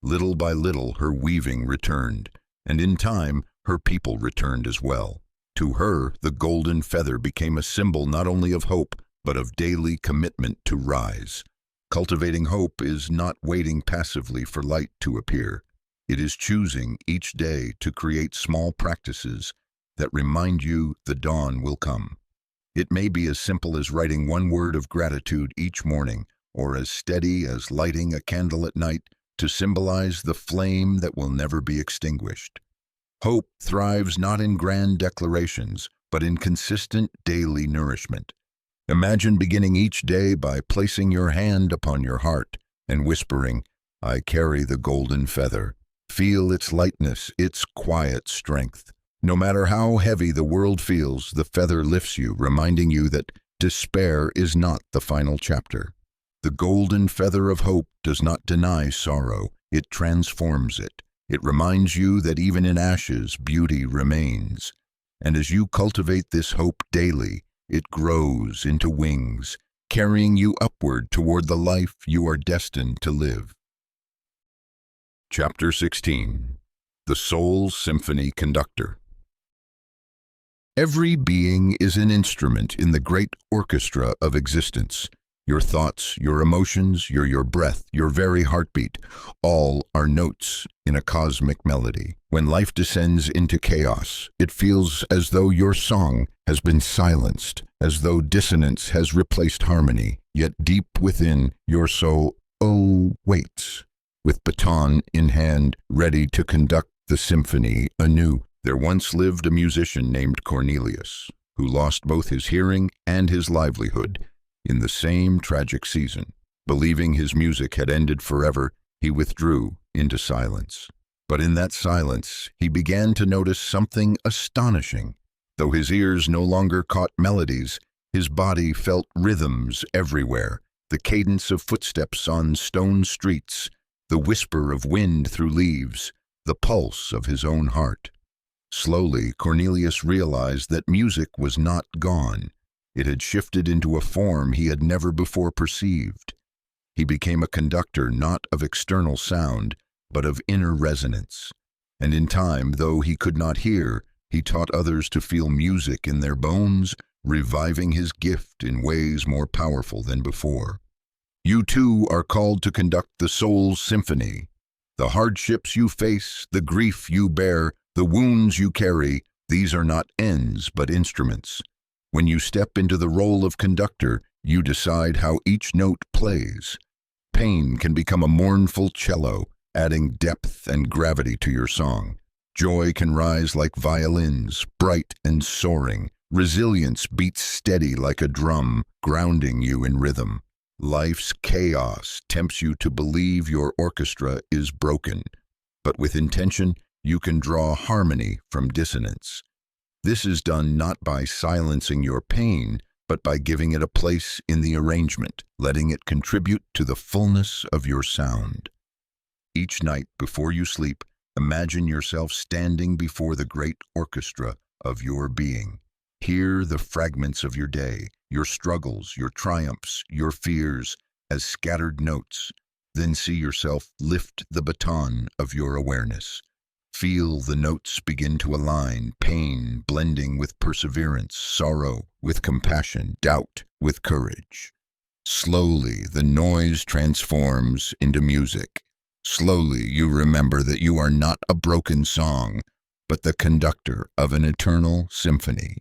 Little by little her weaving returned, and in time her people returned as well. To her, the golden feather became a symbol not only of hope, but of daily commitment to rise. Cultivating hope is not waiting passively for light to appear. It is choosing each day to create small practices that remind you the dawn will come. It may be as simple as writing one word of gratitude each morning, or as steady as lighting a candle at night to symbolize the flame that will never be extinguished. Hope thrives not in grand declarations, but in consistent daily nourishment. Imagine beginning each day by placing your hand upon your heart and whispering, "I carry the golden feather." Feel its lightness, its quiet strength. No matter how heavy the world feels, the feather lifts you, reminding you that despair is not the final chapter. The golden feather of hope does not deny sorrow, it transforms it. It reminds you that even in ashes, beauty remains. And as you cultivate this hope daily, it grows into wings, carrying you upward toward the life you are destined to live. Chapter 16, The Soul's Symphony Conductor. Every being is an instrument in the great orchestra of existence. Your thoughts, your emotions, your breath, your very heartbeat, all are notes in a cosmic melody. When life descends into chaos, it feels as though your song has been silenced, as though dissonance has replaced harmony, yet deep within your soul, waits, with baton in hand, ready to conduct the symphony anew. There once lived a musician named Cornelius, who lost both his hearing and his livelihood in the same tragic season. Believing his music had ended forever, he withdrew into silence. But in that silence, he began to notice something astonishing. Though his ears no longer caught melodies, his body felt rhythms everywhere, the cadence of footsteps on stone streets, the whisper of wind through leaves, the pulse of his own heart. Slowly, Cornelius realized that music was not gone. It had shifted into a form he had never before perceived. He became a conductor not of external sound, but of inner resonance. And in time, though he could not hear, he taught others to feel music in their bones, reviving his gift in ways more powerful than before. You too are called to conduct the soul's symphony. The hardships you face, the grief you bear, the wounds you carry, these are not ends but instruments. When you step into the role of conductor, you decide how each note plays. Pain can become a mournful cello, adding depth and gravity to your song. Joy can rise like violins, bright and soaring. Resilience beats steady like a drum, grounding you in rhythm. Life's chaos tempts you to believe your orchestra is broken, but with intention, you can draw harmony from dissonance. This is done not by silencing your pain, but by giving it a place in the arrangement, letting it contribute to the fullness of your sound. Each night before you sleep, imagine yourself standing before the great orchestra of your being. Hear the fragments of your day, your struggles, your triumphs, your fears, as scattered notes. Then see yourself lift the baton of your awareness. Feel the notes begin to align, pain blending with perseverance, sorrow with compassion, doubt with courage. Slowly, the noise transforms into music. Slowly, you remember that you are not a broken song, but the conductor of an eternal symphony.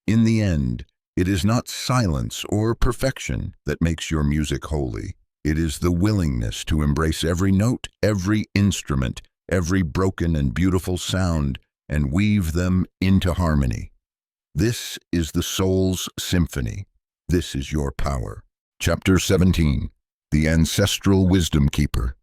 In the end, it is not silence or perfection that makes your music holy. It is the willingness to embrace every note, every instrument, every broken and beautiful sound, and weave them into harmony. This is the soul's symphony. This is your power. Chapter 17. The Ancestral Wisdom Keeper.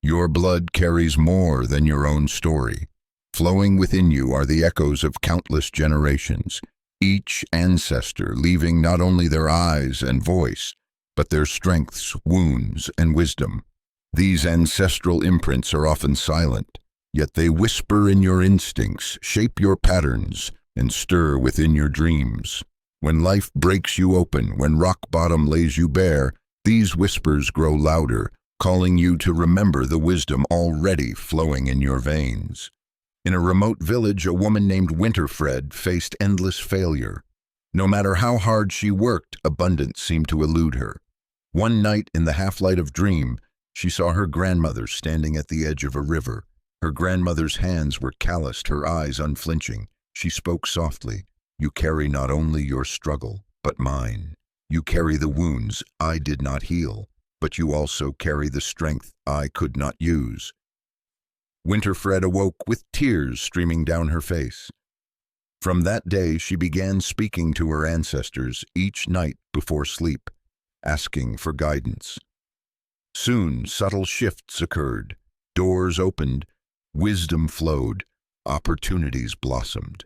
Your blood carries more than your own story. Flowing within you are the echoes of countless generations, each ancestor leaving not only their eyes and voice, but their strengths, wounds, and wisdom. These ancestral imprints are often silent, yet they whisper in your instincts, shape your patterns, and stir within your dreams. When life breaks you open, when rock bottom lays you bare, these whispers grow louder, calling you to remember the wisdom already flowing in your veins. In a remote village, a woman named Winterfred faced endless failure. No matter how hard she worked, abundance seemed to elude her. One night, in the half-light of dream, she saw her grandmother standing at the edge of a river. Her grandmother's hands were calloused, her eyes unflinching. She spoke softly, "You carry not only your struggle, but mine. You carry the wounds I did not heal, but you also carry the strength I could not use." Winterfred awoke with tears streaming down her face. From that day, she began speaking to her ancestors each night before sleep, asking for guidance. Soon, subtle shifts occurred. Doors opened, wisdom flowed, opportunities blossomed.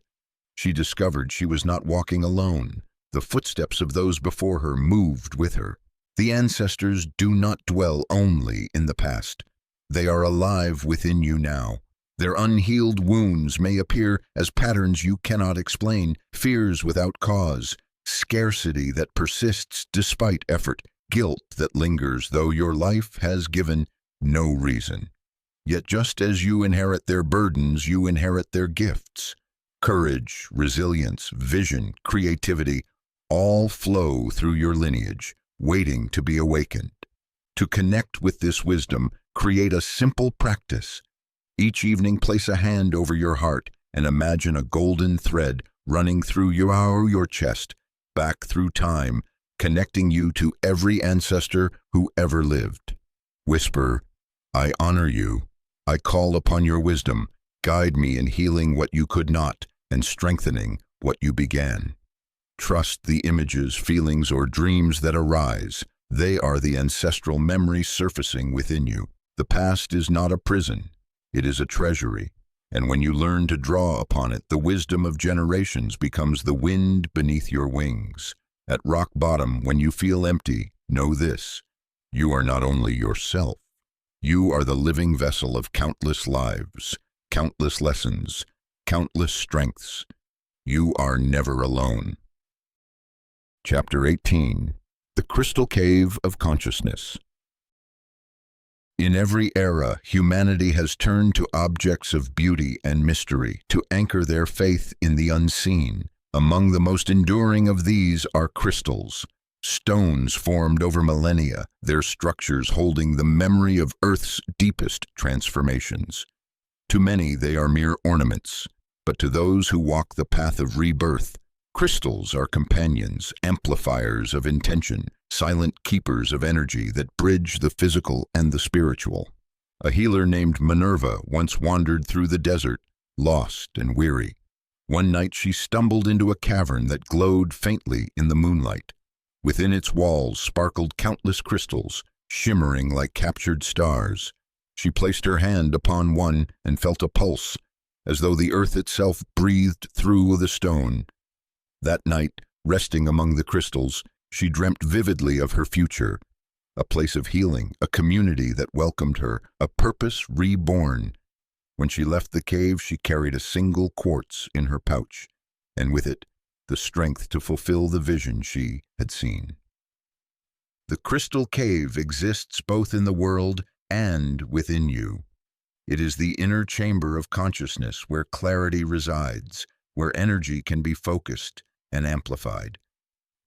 She discovered she was not walking alone. The footsteps of those before her moved with her. The ancestors do not dwell only in the past. They are alive within you now. Their unhealed wounds may appear as patterns you cannot explain, fears without cause, scarcity that persists despite effort, guilt that lingers though your life has given no reason. Yet just as you inherit their burdens, you inherit their gifts. Courage, resilience, vision, creativity, all flow through your lineage, waiting to be awakened. To connect with this wisdom, create a simple practice. Each evening, place a hand over your heart and imagine a golden thread running through your chest, back through time, connecting you to every ancestor who ever lived. Whisper, I honor you. I call upon your wisdom. Guide me in healing what you could not and strengthening what you began. Trust the images, feelings, or dreams that arise. They are the ancestral memory surfacing within you. The past is not a prison. It is a treasury. And when you learn to draw upon it, the wisdom of generations becomes the wind beneath your wings. At rock bottom, when you feel empty, know this: you are not only yourself. You are the living vessel of countless lives, countless lessons, countless strengths. You are never alone. Chapter 18. The Crystal Cave of Consciousness. In every era, humanity has turned to objects of beauty and mystery to anchor their faith in the unseen. Among the most enduring of these are crystals, stones formed over millennia, their structures holding the memory of Earth's deepest transformations. To many, they are mere ornaments, but to those who walk the path of rebirth, crystals are companions, amplifiers of intention, silent keepers of energy that bridge the physical and the spiritual. A healer named Minerva once wandered through the desert, lost and weary. One night she stumbled into a cavern that glowed faintly in the moonlight. Within its walls sparkled countless crystals, shimmering like captured stars. She placed her hand upon one and felt a pulse, as though the earth itself breathed through the stone. That night, resting among the crystals, she dreamt vividly of her future, a place of healing, a community that welcomed her, a purpose reborn. When she left the cave, she carried a single quartz in her pouch, and with it, the strength to fulfill the vision she had seen. The crystal cave exists both in the world and within you. It is the inner chamber of consciousness where clarity resides, where energy can be focused and amplified.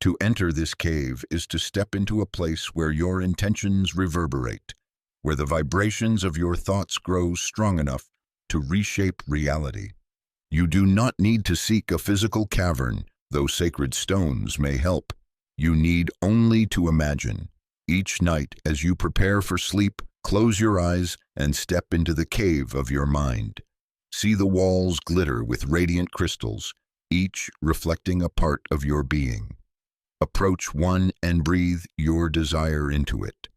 To enter this cave is to step into a place where your intentions reverberate, where the vibrations of your thoughts grow strong enough to reshape reality. You do not need to seek a physical cavern, though sacred stones may help. You need only to imagine. Each night, as you prepare for sleep, close your eyes and step into the cave of your mind. See the walls glitter with radiant crystals, each reflecting a part of your being. Approach one and breathe your desire into it.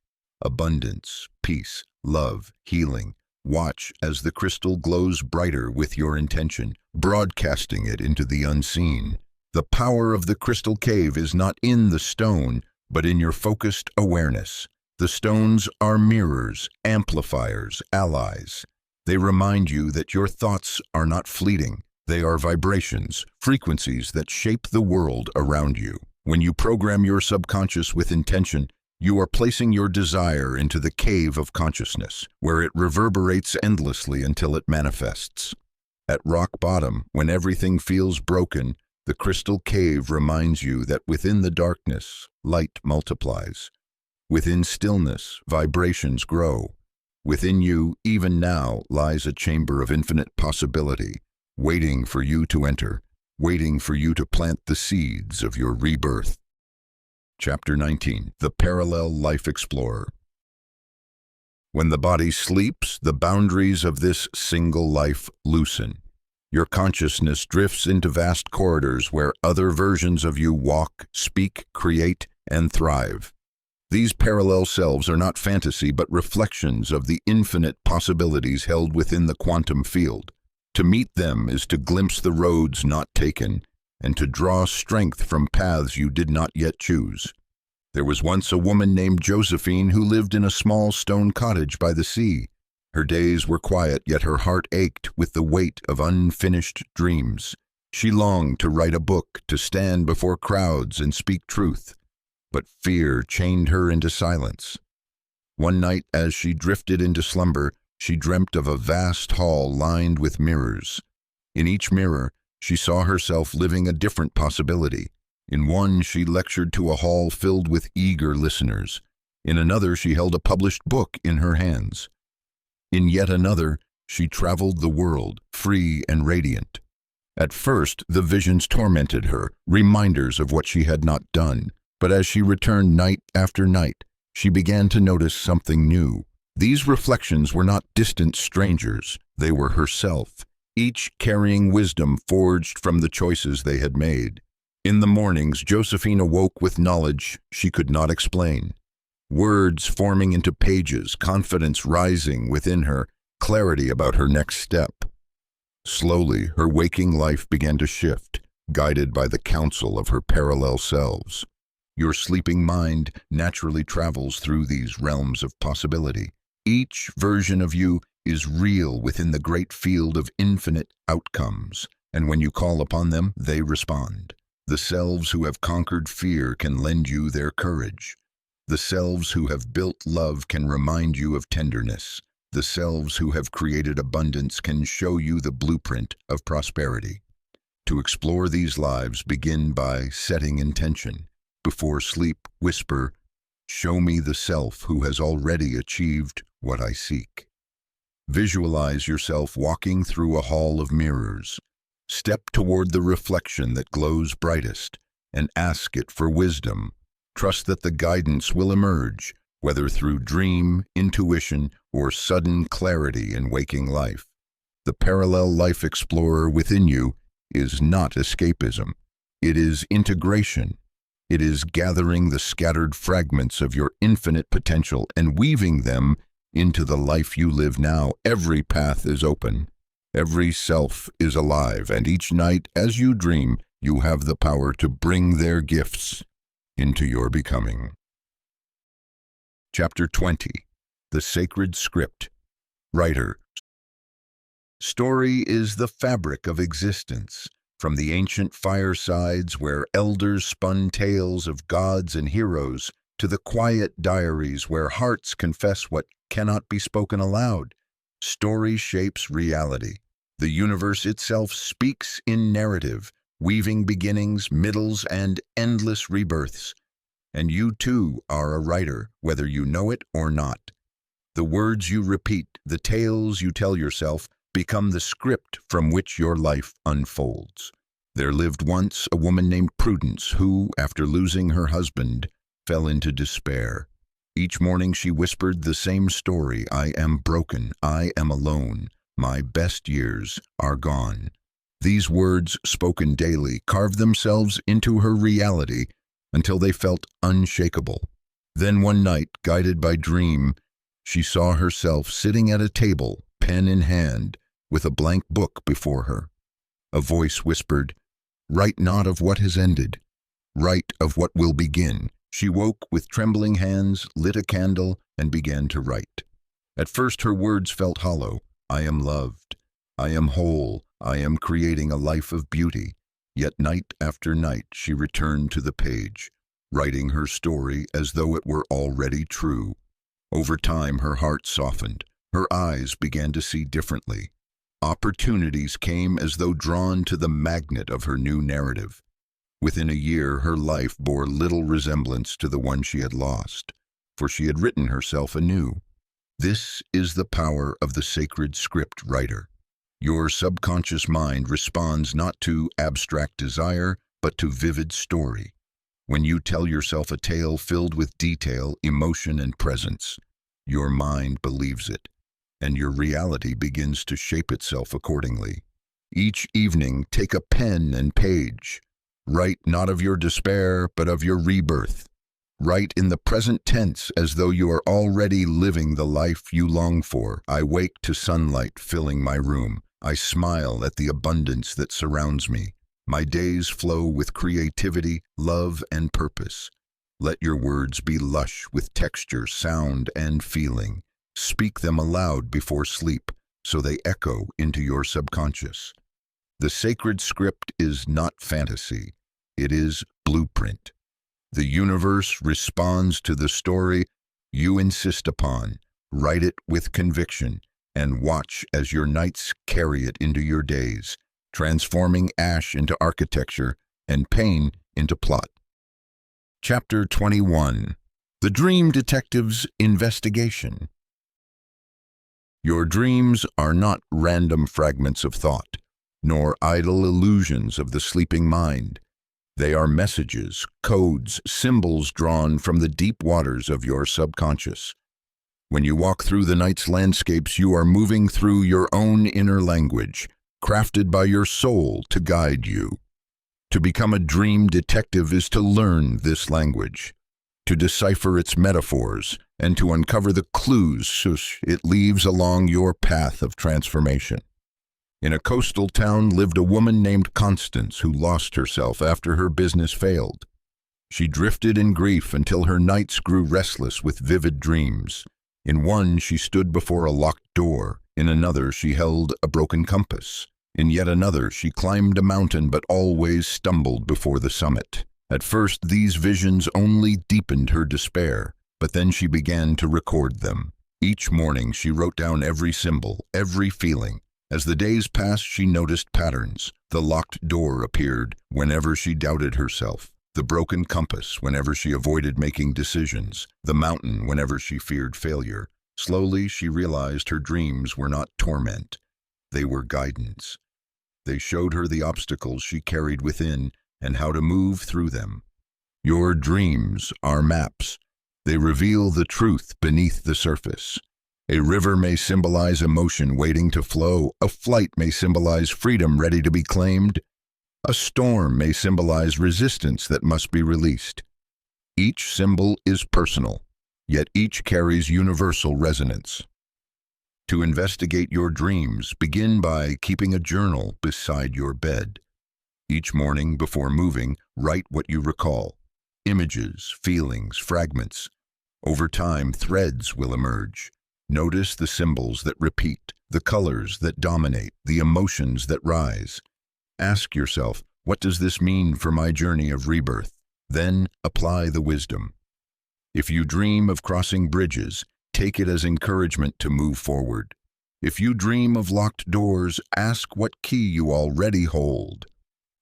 Abundance, peace, love, healing. Watch as the crystal glows brighter with your intention, broadcasting it into the unseen. The power of the crystal cave is not in the stone, but in your focused awareness. The stones are mirrors, amplifiers, allies. They remind you that your thoughts are not fleeting. They are vibrations, frequencies that shape the world around you. When you program your subconscious with intention, you are placing your desire into the cave of consciousness, where it reverberates endlessly until it manifests. At rock bottom, when everything feels broken, the crystal cave reminds you that within the darkness, light multiplies. Within stillness, vibrations grow. Within you, even now, lies a chamber of infinite possibility, waiting for you to enter, waiting for you to plant the seeds of your rebirth. Chapter 19. The Parallel Life Explorer. When the body sleeps, the boundaries of this single life loosen. Your consciousness drifts into vast corridors where other versions of you walk, speak, create, and thrive. These parallel selves are not fantasy but reflections of the infinite possibilities held within the quantum field. To meet them is to glimpse the roads not taken, and to draw strength from paths you did not yet choose. There was once a woman named Josephine who lived in a small stone cottage by the sea. Her days were quiet, yet her heart ached with the weight of unfinished dreams. She longed to write a book, to stand before crowds and speak truth. But fear chained her into silence. One night, as she drifted into slumber, she dreamt of a vast hall lined with mirrors. In each mirror, she saw herself living a different possibility. In one, she lectured to a hall filled with eager listeners. In another, she held a published book in her hands. In yet another, she traveled the world, free and radiant. At first, the visions tormented her, reminders of what she had not done. But as she returned night after night, she began to notice something new. These reflections were not distant strangers, they were herself, each carrying wisdom forged from the choices they had made. In the mornings, Josephine awoke with knowledge she could not explain. Words forming into pages, confidence rising within her, clarity about her next step. Slowly, her waking life began to shift, guided by the counsel of her parallel selves. Your sleeping mind naturally travels through these realms of possibility. Each version of you is real within the great field of infinite outcomes, and when you call upon them, they respond. The selves who have conquered fear can lend you their courage. The selves who have built love can remind you of tenderness. The selves who have created abundance can show you the blueprint of prosperity. To explore these lives, begin by setting intention. Before sleep, whisper, "Show me the self who has already achieved what I seek." Visualize yourself walking through a hall of mirrors. Step toward the reflection that glows brightest and ask it for wisdom. Trust that the guidance will emerge, whether through dream, intuition, or sudden clarity in waking life. The parallel life explorer within you is not escapism. It is integration. It is gathering the scattered fragments of your infinite potential and weaving them into the life you live now. Every path is open. Every self is alive, and each night as you dream, you have the power to bring their gifts into your becoming. Chapter 20. The Sacred Script. Writer. Story is the fabric of existence. From the ancient firesides where elders spun tales of gods and heroes, to the quiet diaries where hearts confess what cannot be spoken aloud, story shapes reality. The universe itself speaks in narrative, weaving beginnings, middles, and endless rebirths. And you too are a writer, whether you know it or not. The words you repeat, the tales you tell yourself, become the script from which your life unfolds. There lived once a woman named Prudence who, after losing her husband, fell into despair. Each morning she whispered the same story: "I am broken, I am alone, my best years are gone." These words, spoken daily, carved themselves into her reality until they felt unshakable. Then one night, guided by dream, she saw herself sitting at a table, pen in hand, with a blank book before her. A voice whispered, "Write not of what has ended. Write of what will begin." She woke with trembling hands, lit a candle, and began to write. At first her words felt hollow. "I am loved. I am whole. I am creating a life of beauty." Yet night after night she returned to the page, writing her story as though it were already true. Over time her heart softened. Her eyes began to see differently. Opportunities came as though drawn to the magnet of her new narrative. Within a year, her life bore little resemblance to the one she had lost, for she had written herself anew. This is the power of the sacred script writer. Your subconscious mind responds not to abstract desire, but to vivid story. When you tell yourself a tale filled with detail, emotion, and presence, your mind believes it, and your reality begins to shape itself accordingly. Each evening, take a pen and page. Write not of your despair, but of your rebirth. Write in the present tense as though you are already living the life you long for. I wake to sunlight filling my room. I smile at the abundance that surrounds me. My days flow with creativity, love, and purpose. Let your words be lush with texture, sound, and feeling. Speak them aloud before sleep, so they echo into your subconscious. The sacred script is not fantasy. It is blueprint. The universe responds to the story you insist upon. Write it with conviction, and watch as your nights carry it into your days, transforming ash into architecture and pain into plot. Chapter 21. The Dream Detective's Investigation. Your dreams are not random fragments of thought. nor idle illusions of the sleeping mind. They are messages, codes, symbols drawn from the deep waters of your subconscious. When you walk through the night's landscapes, you are moving through your own inner language, crafted by your soul to guide you. To become a dream detective is to learn this language, to decipher its metaphors, and to uncover the clues it leaves along your path of transformation. In a coastal town lived a woman named Constance who lost herself after her business failed. She drifted in grief until her nights grew restless with vivid dreams. In one, she stood before a locked door. In another, she held a broken compass. In yet another, she climbed a mountain but always stumbled before the summit. At first, these visions only deepened her despair, but then she began to record them. Each morning, she wrote down every symbol, every feeling. As the days passed, she noticed patterns. The locked door appeared whenever she doubted herself, the broken compass whenever she avoided making decisions, the mountain whenever she feared failure. Slowly, she realized her dreams were not torment. They were guidance. They showed her the obstacles she carried within and how to move through them. Your dreams are maps. They reveal the truth beneath the surface. A river may symbolize emotion waiting to flow. A flight may symbolize freedom ready to be claimed. A storm may symbolize resistance that must be released. Each symbol is personal, yet each carries universal resonance. To investigate your dreams, begin by keeping a journal beside your bed. Each morning, before moving, write what you recall. Images, feelings, fragments. Over time, threads will emerge. Notice the symbols that repeat, the colors that dominate, the emotions that rise. Ask yourself, what does this mean for my journey of rebirth? Then apply the wisdom. If you dream of crossing bridges, take it as encouragement to move forward. If you dream of locked doors, ask what key you already hold.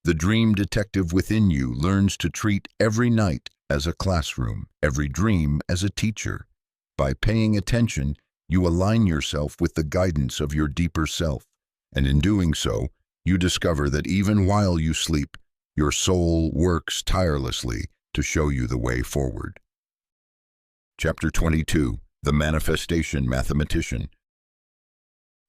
The dream detective within you learns to treat every night as a classroom, every dream as a teacher. By paying attention, you align yourself with the guidance of your deeper self, and in doing so, you discover that even while you sleep, your soul works tirelessly to show you the way forward. Chapter 22. The Manifestation Mathematician.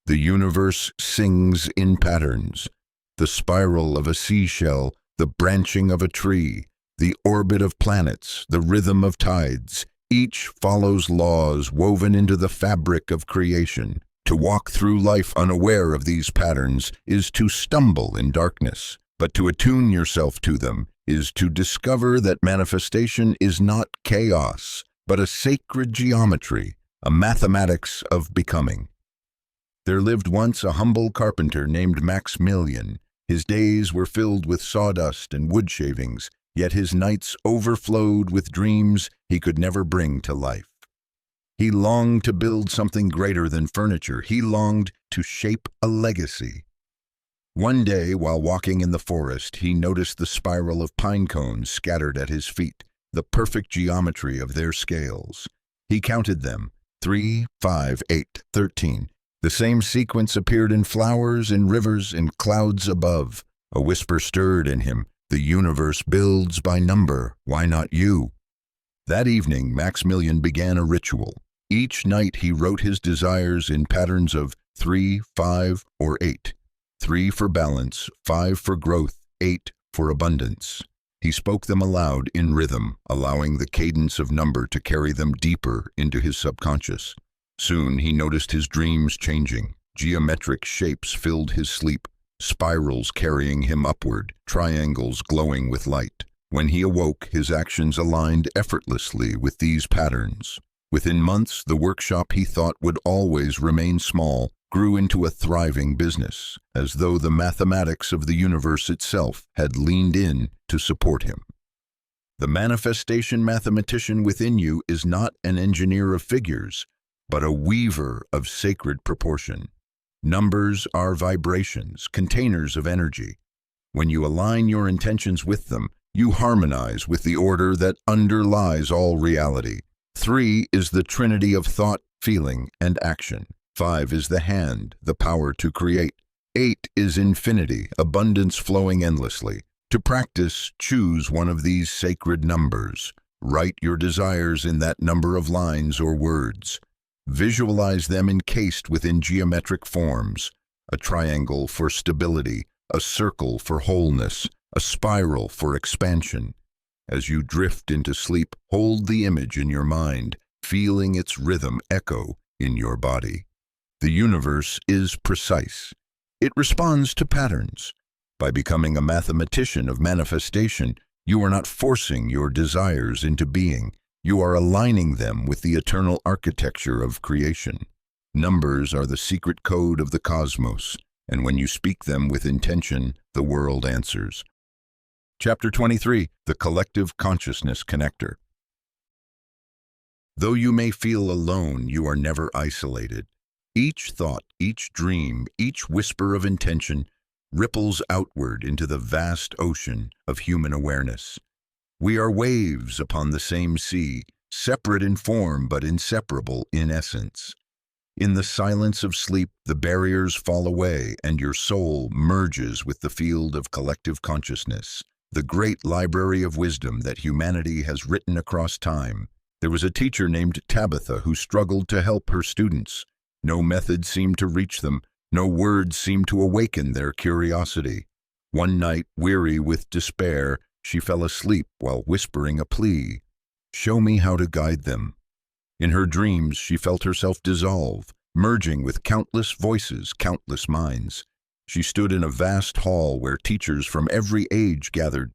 The universe sings in patterns. The spiral of a seashell, the branching of a tree, the orbit of planets, the rhythm of tides, each follows laws woven into the fabric of creation. To walk through life unaware of these patterns is to stumble in darkness, but to attune yourself to them is to discover that manifestation is not chaos, but a sacred geometry, a mathematics of becoming. There lived once a humble carpenter named Maximilian. His days were filled with sawdust and wood shavings, yet his nights overflowed with dreams he could never bring to life. He longed to build something greater than furniture. He longed to shape a legacy. One day, while walking in the forest, he noticed the spiral of pine cones scattered at his feet, the perfect geometry of their scales. He counted them, 3, 5, 8, 13. The same sequence appeared in flowers, in rivers, in clouds above. A whisper stirred in him. The universe builds by number. Why not you? That evening, Maximilian began a ritual. Each night he wrote his desires in patterns of 3, 5, or 8. 3 for balance, 5 for growth, 8 for abundance. He spoke them aloud in rhythm, allowing the cadence of number to carry them deeper into his subconscious. Soon he noticed his dreams changing. Geometric shapes filled his sleep, spirals carrying him upward, triangles glowing with light. When he awoke, his actions aligned effortlessly with these patterns. Within months, the workshop he thought would always remain small grew into a thriving business, as though the mathematics of the universe itself had leaned in to support him. The manifestation mathematician within you is not an engineer of figures, but a weaver of sacred proportion. Numbers are vibrations, containers of energy. When you align your intentions with them, you harmonize with the order that underlies all reality. 3 is the trinity of thought, feeling, and action. 5 is the hand, the power to create. 8 is infinity, abundance flowing endlessly. To practice, choose one of these sacred numbers. Write your desires in that number of lines or words. Visualize them encased within geometric forms: a triangle for stability, a circle for wholeness, a spiral for expansion. As you drift into sleep, hold the image in your mind, feeling its rhythm echo in your body. The universe is precise. It responds to patterns. By becoming a mathematician of manifestation, you are not forcing your desires into being. You are aligning them with the eternal architecture of creation. Numbers are the secret code of the cosmos, and when you speak them with intention, the world answers. Chapter 23, The Collective Consciousness Connector. Though you may feel alone, you are never isolated. Each thought, each dream, each whisper of intention ripples outward into the vast ocean of human awareness. We are waves upon the same sea, separate in form but inseparable in essence. In the silence of sleep, the barriers fall away and your soul merges with the field of collective consciousness, the great library of wisdom that humanity has written across time. There was a teacher named Tabitha who struggled to help her students. No method seemed to reach them. No words seemed to awaken their curiosity. One night, weary with despair, she fell asleep while whispering a plea. "Show me how to guide them." In her dreams, she felt herself dissolve, merging with countless voices, countless minds. She stood in a vast hall where teachers from every age gathered: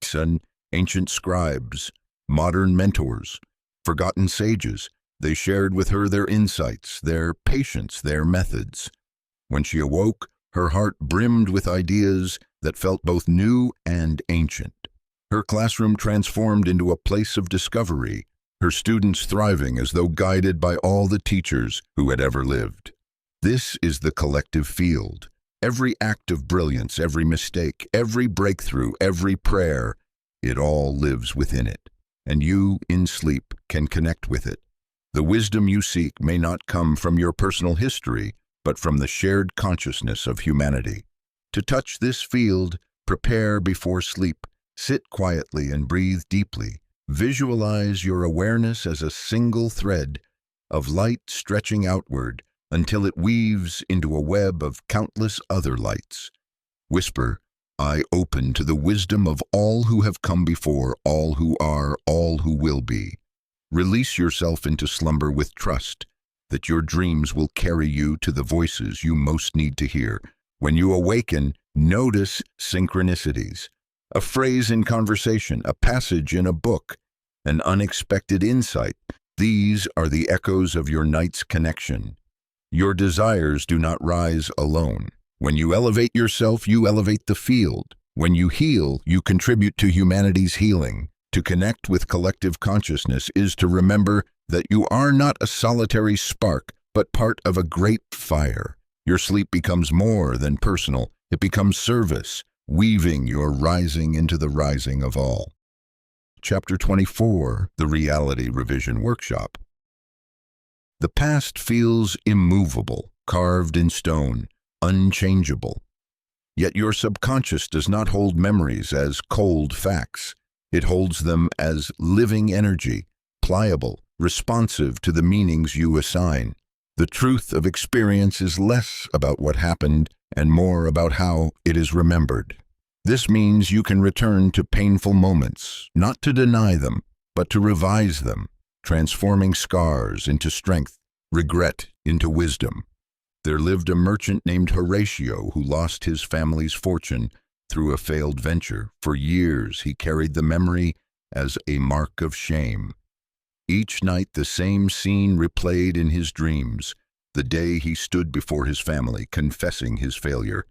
ancient scribes, modern mentors, forgotten sages. They shared with her their insights, their patience, their methods. When she awoke, her heart brimmed with ideas that felt both new and ancient. Her classroom transformed into a place of discovery, her students thriving as though guided by all the teachers who had ever lived. This is the collective field. Every act of brilliance, every mistake, every breakthrough, every prayer, it all lives within it. And you, in sleep, can connect with it. The wisdom you seek may not come from your personal history, but from the shared consciousness of humanity. To touch this field, prepare before sleep. Sit quietly and breathe deeply. Visualize your awareness as a single thread of light stretching outward until it weaves into a web of countless other lights. Whisper, "I open to the wisdom of all who have come before, all who are, all who will be." Release yourself into slumber with trust that your dreams will carry you to the voices you most need to hear. When you awaken, notice synchronicities. A phrase in conversation, a passage in a book, an unexpected insight. These are the echoes of your night's connection. Your desires do not rise alone. When you elevate yourself, you elevate the field. When you heal, you contribute to humanity's healing. To connect with collective consciousness is to remember that you are not a solitary spark, but part of a great fire. Your sleep becomes more than personal. It becomes service, weaving your rising into the rising of all. Chapter 24, The Reality Revision Workshop. The past feels immovable, carved in stone, unchangeable. Yet your subconscious does not hold memories as cold facts. It holds them as living energy, pliable, responsive to the meanings you assign. The truth of experience is less about what happened and more about how it is remembered. This means you can return to painful moments, not to deny them, but to revise them, transforming scars into strength, regret into wisdom. There lived a merchant named Horatio who lost his family's fortune through a failed venture. For years, he carried the memory as a mark of shame. Each night, the same scene replayed in his dreams, the day he stood before his family, confessing his failure.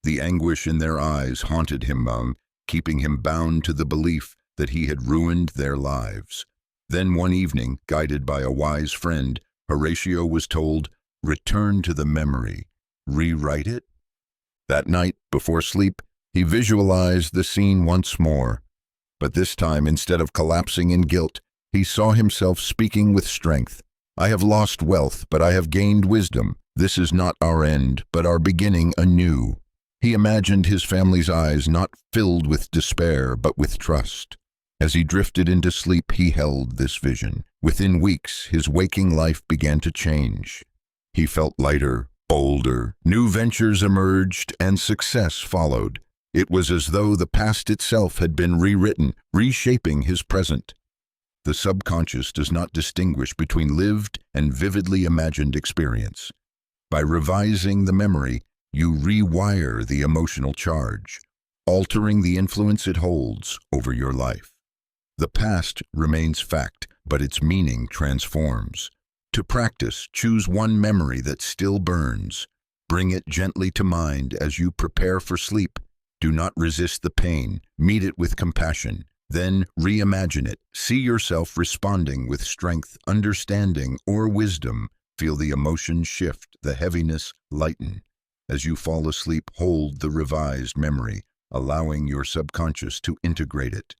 The anguish in their eyes haunted him, keeping him bound to the belief that he had ruined their lives. Then one evening, guided by a wise friend, Horatio was told, "Return to the memory, rewrite it." That night, before sleep, he visualized the scene once more. But this time, instead of collapsing in guilt, he saw himself speaking with strength. "I have lost wealth, but I have gained wisdom. This is not our end, but our beginning anew." He imagined his family's eyes not filled with despair, but with trust. As he drifted into sleep, he held this vision. Within weeks, his waking life began to change. He felt lighter, bolder. New ventures emerged, and success followed. It was as though the past itself had been rewritten, reshaping his present. The subconscious does not distinguish between lived and vividly imagined experience. By revising the memory, you rewire the emotional charge, altering the influence it holds over your life. The past remains fact, but its meaning transforms. To practice, choose one memory that still burns. Bring it gently to mind as you prepare for sleep. Do not resist the pain. Meet it with compassion. Then reimagine it. See yourself responding with strength, understanding, or wisdom. Feel the emotion shift, the heaviness lighten. As you fall asleep, hold the revised memory, allowing your subconscious to integrate it.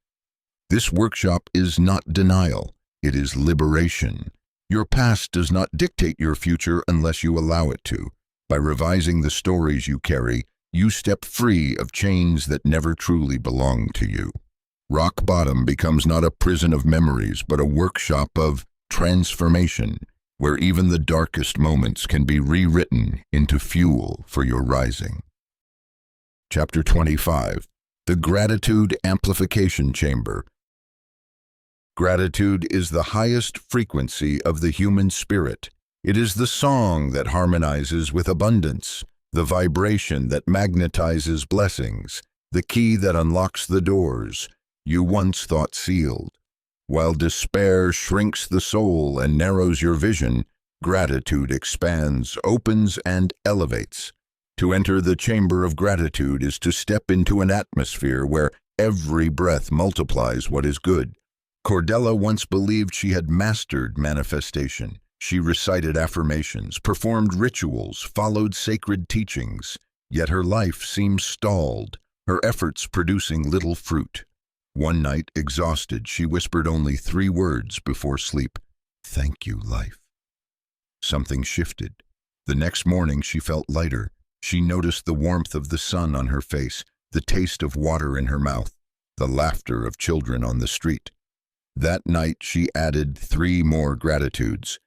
This workshop is not denial, it is liberation. Your past does not dictate your future unless you allow it to. By revising the stories you carry, you step free of chains that never truly belong to you. Rock bottom becomes not a prison of memories, but a workshop of transformation, where even the darkest moments can be rewritten into fuel for your rising. Chapter 25. The Gratitude Amplification Chamber. Gratitude is the highest frequency of the human spirit. It is the song that harmonizes with abundance, the vibration that magnetizes blessings, the key that unlocks the doors you once thought sealed. While despair shrinks the soul and narrows your vision, gratitude expands, opens, and elevates. To enter the chamber of gratitude is to step into an atmosphere where every breath multiplies what is good. Cordella once believed she had mastered manifestation. She recited affirmations, performed rituals, followed sacred teachings, yet her life seemed stalled, her efforts producing little fruit. One night, exhausted, she whispered only 3 words before sleep: "Thank you, life." Something shifted. The next morning she felt lighter. She noticed the warmth of the sun on her face, the taste of water in her mouth, the laughter of children on the street. That night she added 3 more gratitudes,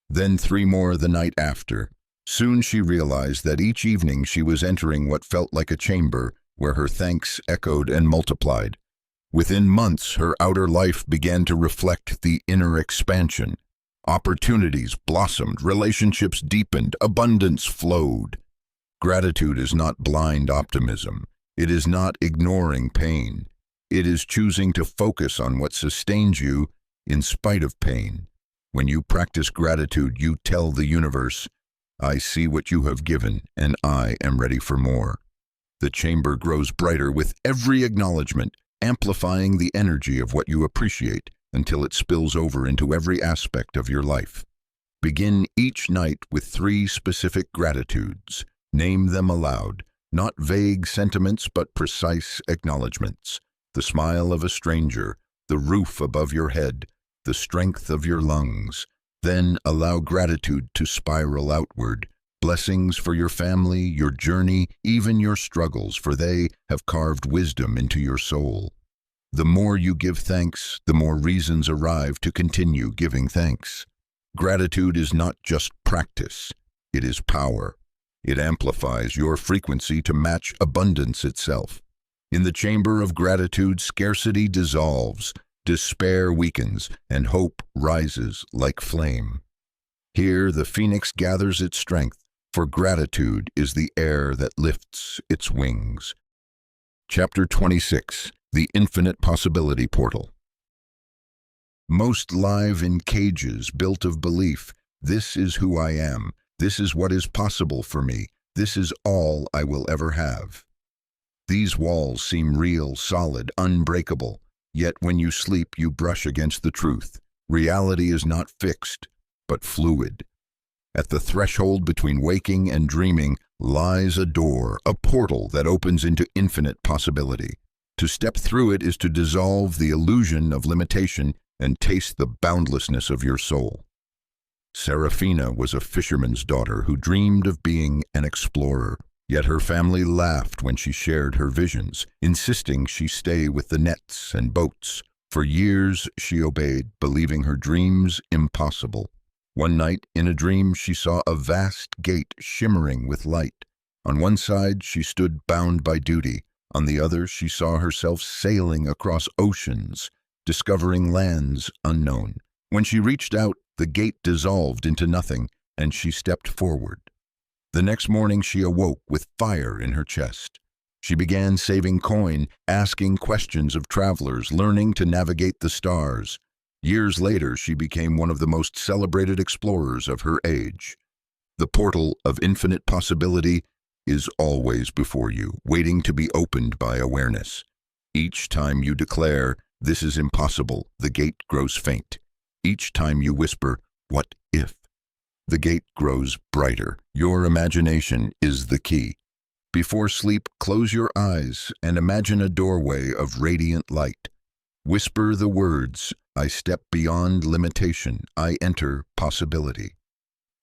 then 3 more the night after. Soon she realized that each evening she was entering what felt like a chamber where her thanks echoed and multiplied. Within months, her outer life began to reflect the inner expansion. Opportunities blossomed, relationships deepened, abundance flowed. Gratitude is not blind optimism. It is not ignoring pain. It is choosing to focus on what sustains you in spite of pain. When you practice gratitude, you tell the universe, "I see what you have given, and I am ready for more." The chamber grows brighter with every acknowledgement, amplifying the energy of what you appreciate until it spills over into every aspect of your life. Begin each night with 3 specific gratitudes. Name them aloud, not vague sentiments but precise acknowledgments. The smile of a stranger, the roof above your head, the strength of your lungs. Then allow gratitude to spiral outward. Blessings for your family, your journey, even your struggles, for they have carved wisdom into your soul. The more you give thanks, the more reasons arrive to continue giving thanks. Gratitude is not just practice, it is power. It amplifies your frequency to match abundance itself. In the chamber of gratitude, scarcity dissolves, despair weakens, and hope rises like flame. Here, the phoenix gathers its strength, for gratitude is the air that lifts its wings. Chapter 26. The Infinite Possibility Portal. Most live in cages built of belief. This is who I am. This is what is possible for me. This is all I will ever have. These walls seem real, solid, unbreakable. Yet when you sleep, you brush against the truth. Reality is not fixed, but fluid. At the threshold between waking and dreaming lies a door, a portal that opens into infinite possibility. To step through it is to dissolve the illusion of limitation and taste the boundlessness of your soul. Serafina was a fisherman's daughter who dreamed of being an explorer. Yet her family laughed when she shared her visions, insisting she stay with the nets and boats. For years she obeyed, believing her dreams impossible. One night, in a dream, she saw a vast gate shimmering with light. On one side she stood bound by duty. On the other she saw herself sailing across oceans, discovering lands unknown. When she reached out, the gate dissolved into nothing, and she stepped forward. The next morning she awoke with fire in her chest. She began saving coin, asking questions of travelers, learning to navigate the stars. Years later, she became one of the most celebrated explorers of her age. The portal of infinite possibility is always before you, waiting to be opened by awareness. Each time you declare, "This is impossible," the gate grows faint. Each time you whisper, "What if?" the gate grows brighter. Your imagination is the key. Before sleep, close your eyes and imagine a doorway of radiant light. Whisper the words, "I step beyond limitation, I enter possibility."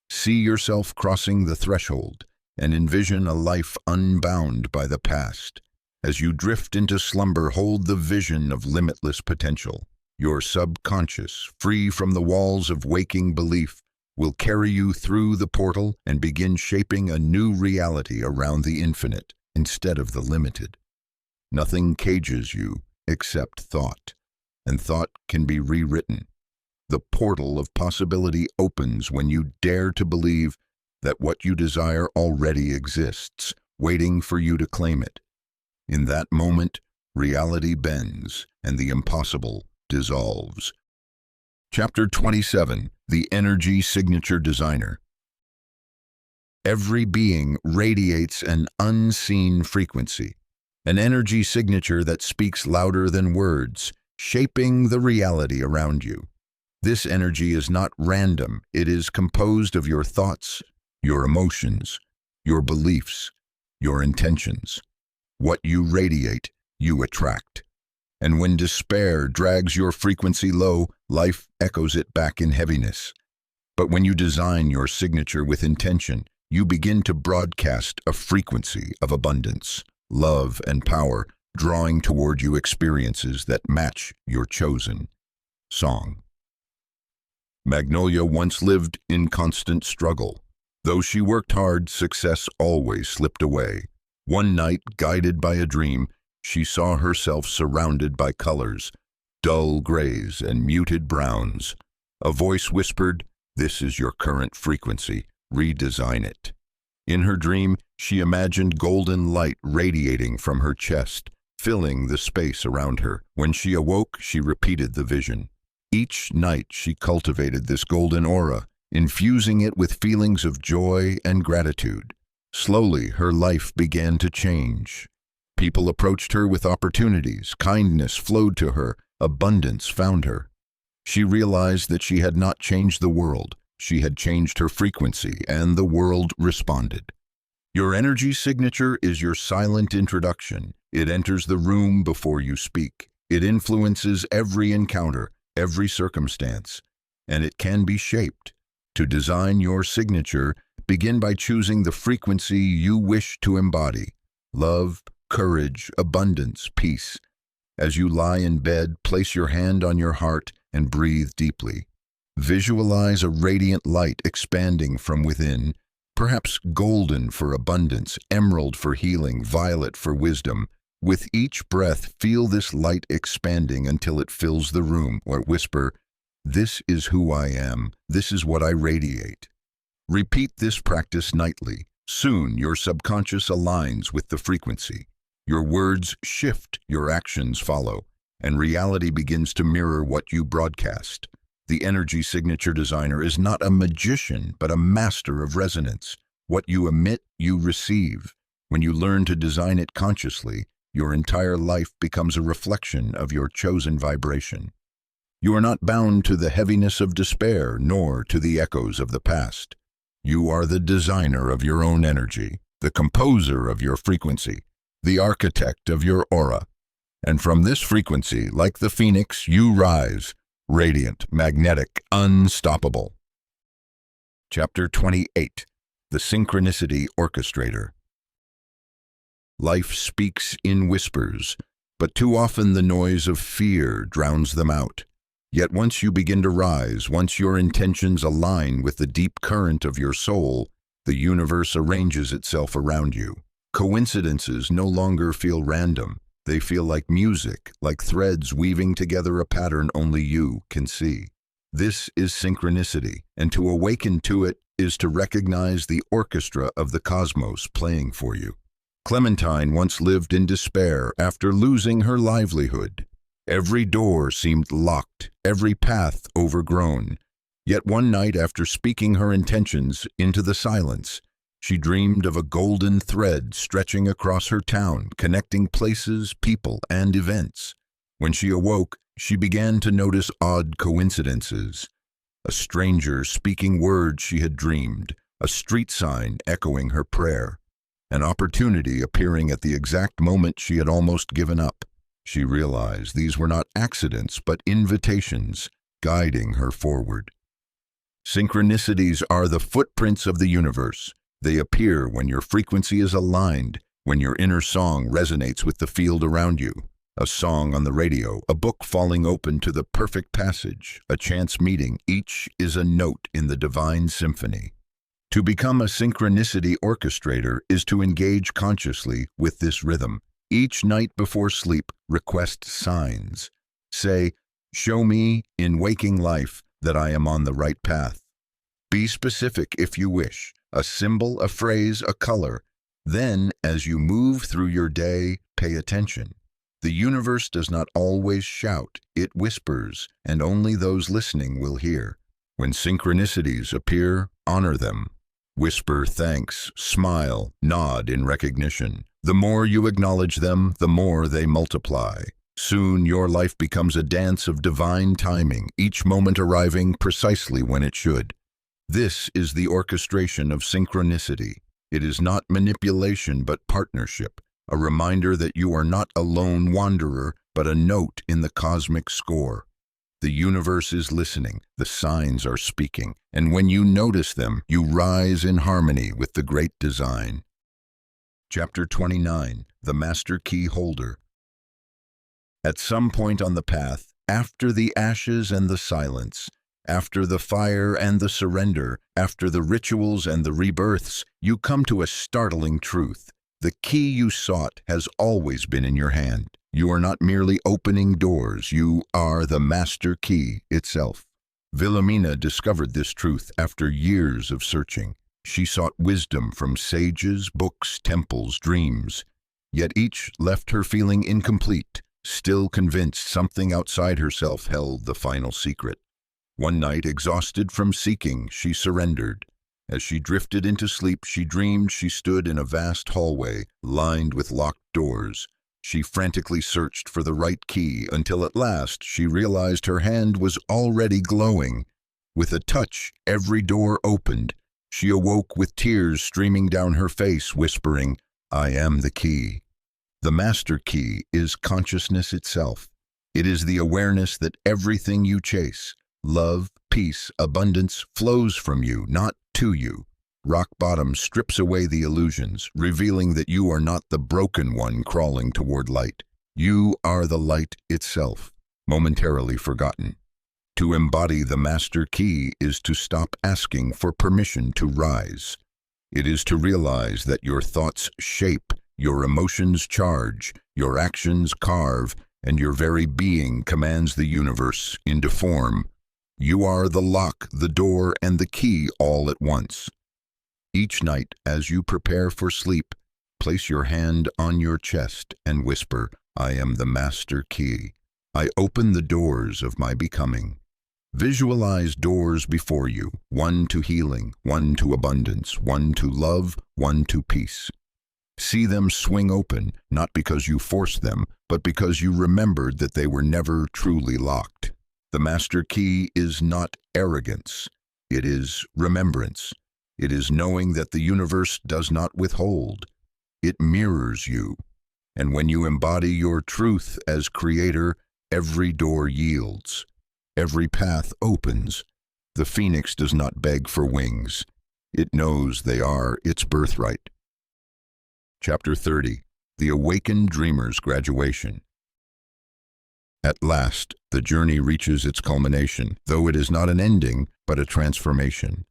See yourself crossing the threshold and envision a life unbound by the past. As you drift into slumber, hold the vision of limitless potential. Your subconscious, free from the walls of waking belief, will carry you through the portal and begin shaping a new reality around the infinite instead of the limited. Nothing cages you except thought, and thought can be rewritten. The portal of possibility opens when you dare to believe that what you desire already exists, waiting for you to claim it. In that moment, reality bends and the impossible dissolves. Chapter 27. The Energy Signature Designer. Every being radiates an unseen frequency, an energy signature that speaks louder than words, shaping the reality around you. This energy is not random. It is composed of your thoughts, your emotions, your beliefs, your intentions. What you radiate, you attract. And when despair drags your frequency low, life echoes it back in heaviness. But when you design your signature with intention, you begin to broadcast a frequency of abundance, love, and power, drawing toward you experiences that match your chosen song. Magnolia once lived in constant struggle. Though she worked hard, success always slipped away. One night, guided by a dream, she saw herself surrounded by colors, dull grays and muted browns. A voice whispered, "This is your current frequency. Redesign it." In her dream, she imagined golden light radiating from her chest, filling the space around her. When she awoke, she repeated the vision. Each night she cultivated this golden aura, infusing it with feelings of joy and gratitude. Slowly, her life began to change. People approached her with opportunities, kindness flowed to her, abundance found her. She realized that she had not changed the world, she had changed her frequency, and the world responded. Your energy signature is your silent introduction. It enters the room before you speak. It influences every encounter, every circumstance, and it can be shaped. To design your signature, begin by choosing the frequency you wish to embody. Love, courage, abundance, peace. As you lie in bed, place your hand on your heart and breathe deeply. Visualize a radiant light expanding from within, perhaps golden for abundance, emerald for healing, violet for wisdom. With each breath, feel this light expanding until it fills the room, or whisper, "This is who I am. This is what I radiate." Repeat this practice nightly. Soon, your subconscious aligns with the frequency. Your words shift, your actions follow, and reality begins to mirror what you broadcast. The energy signature designer is not a magician, but a master of resonance. What you emit, you receive. When you learn to design it consciously, your entire life becomes a reflection of your chosen vibration. You are not bound to the heaviness of despair, nor to the echoes of the past. You are the designer of your own energy, the composer of your frequency, the architect of your aura. And from this frequency, like the phoenix, you rise, radiant, magnetic, unstoppable. Chapter 28. The Synchronicity Orchestrator. Life speaks in whispers, but too often the noise of fear drowns them out. Yet once you begin to rise, once your intentions align with the deep current of your soul, the universe arranges itself around you. Coincidences no longer feel random. They feel like music, like threads weaving together a pattern only you can see. This is synchronicity, and to awaken to it is to recognize the orchestra of the cosmos playing for you. Clementine once lived in despair after losing her livelihood. Every door seemed locked, every path overgrown. Yet one night, after speaking her intentions into the silence, she dreamed of a golden thread stretching across her town, connecting places, people, and events. When she awoke, she began to notice odd coincidences. A stranger speaking words she had dreamed, a street sign echoing her prayer, an opportunity appearing at the exact moment she had almost given up. She realized these were not accidents, but invitations, guiding her forward. Synchronicities are the footprints of the universe. They appear when your frequency is aligned, when your inner song resonates with the field around you. A song on the radio, a book falling open to the perfect passage, a chance meeting, each is a note in the divine symphony. To become a synchronicity orchestrator is to engage consciously with this rhythm. Each night before sleep, request signs. Say, "Show me in waking life that I am on the right path." Be specific if you wish. A symbol, a phrase, a color. Then, as you move through your day, pay attention. The universe does not always shout, it whispers, and only those listening will hear. When synchronicities appear, honor them. Whisper thanks, smile, nod in recognition. The more you acknowledge them, the more they multiply. Soon your life becomes a dance of divine timing, each moment arriving precisely when it should. This is the orchestration of synchronicity. It is not manipulation but partnership, a reminder that you are not a lone wanderer but a note in the cosmic score. The universe is listening, the signs are speaking, and when you notice them, you rise in harmony with the great design. Chapter 29, The Master Key Holder. At some point on the path, after the ashes and the silence, after the fire and the surrender, after the rituals and the rebirths, you come to a startling truth. The key you sought has always been in your hand. You are not merely opening doors, you are the master key itself. Wilhelmina discovered this truth after years of searching. She sought wisdom from sages, books, temples, dreams. Yet each left her feeling incomplete, still convinced something outside herself held the final secret. One night, exhausted from seeking, she surrendered. As she drifted into sleep, she dreamed she stood in a vast hallway, lined with locked doors. She frantically searched for the right key until at last she realized her hand was already glowing. With a touch, every door opened. She awoke with tears streaming down her face, whispering, "I am the key." The master key is consciousness itself. It is the awareness that everything you chase, love, peace, abundance, flows from you, not to you. Rock bottom strips away the illusions, revealing that you are not the broken one crawling toward light. You are the light itself, momentarily forgotten. To embody the master key is to stop asking for permission to rise. It is to realize that your thoughts shape, your emotions charge, your actions carve, and your very being commands the universe into form. You are the lock, the door, and the key all at once. Each night, as you prepare for sleep, place your hand on your chest and whisper, "I am the master key. I open the doors of my becoming." Visualize doors before you, one to healing, one to abundance, one to love, one to peace. See them swing open, not because you forced them, but because you remembered that they were never truly locked. The master key is not arrogance. It is remembrance. It is knowing that the universe does not withhold. It mirrors you. And when you embody your truth as creator, every door yields. Every path opens. The phoenix does not beg for wings. It knows they are its birthright. Chapter 30. The Awakened Dreamer's Graduation. At last, the journey reaches its culmination, though it is not an ending, but a transformation.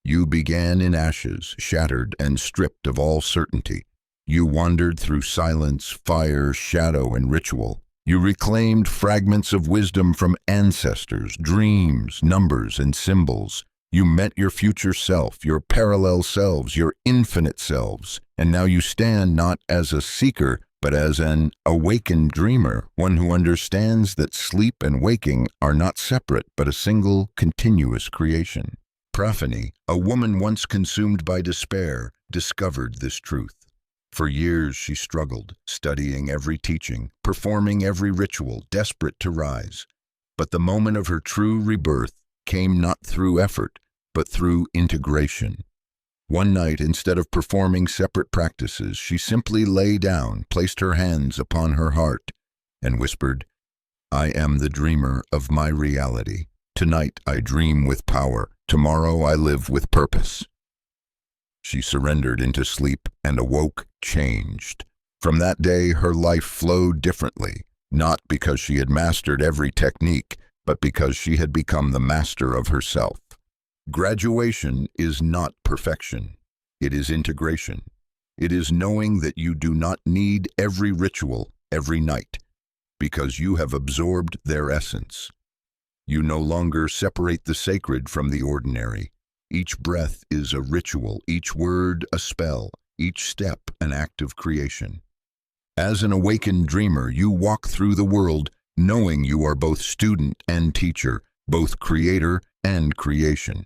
You began in ashes, shattered and stripped of all certainty. You wandered through silence, fire, shadow, and ritual. You reclaimed fragments of wisdom from ancestors, dreams, numbers, and symbols. You met your future self, your parallel selves, your infinite selves, and now you stand not as a seeker, but as an awakened dreamer, one who understands that sleep and waking are not separate, but a single, continuous creation. Praphany, a woman once consumed by despair, discovered this truth. For years she struggled, studying every teaching, performing every ritual, desperate to rise. But the moment of her true rebirth came not through effort, but through integration. One night, instead of performing separate practices, she simply lay down, placed her hands upon her heart, and whispered, "I am the dreamer of my reality. Tonight I dream with power. Tomorrow I live with purpose." She surrendered into sleep and awoke changed. From that day, her life flowed differently, not because she had mastered every technique, but because she had become the master of herself. Graduation is not perfection. It is integration. It is knowing that you do not need every ritual every night, because you have absorbed their essence. You no longer separate the sacred from the ordinary. Each breath is a ritual, each word a spell, each step an act of creation. As an awakened dreamer, you walk through the world knowing you are both student and teacher, both creator and creation.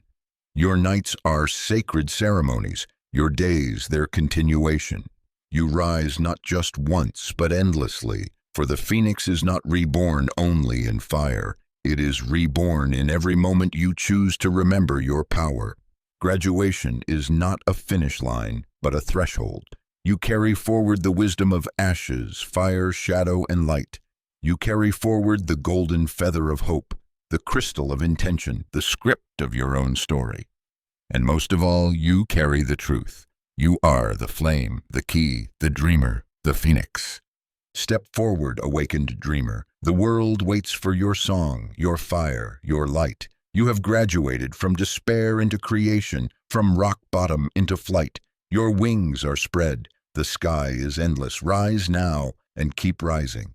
Your nights are sacred ceremonies, your days their continuation. You rise not just once, but endlessly, for the phoenix is not reborn only in fire. It is reborn in every moment you choose to remember your power. Graduation is not a finish line, but a threshold. You carry forward the wisdom of ashes, fire, shadow, and light. You carry forward the golden feather of hope, the crystal of intention, the script of your own story. And most of all, you carry the truth. You are the flame, the key, the dreamer, the phoenix. Step forward, awakened dreamer. The world waits for your song, your fire, your light. You have graduated from despair into creation, from rock bottom into flight. Your wings are spread. The sky is endless. Rise now and keep rising.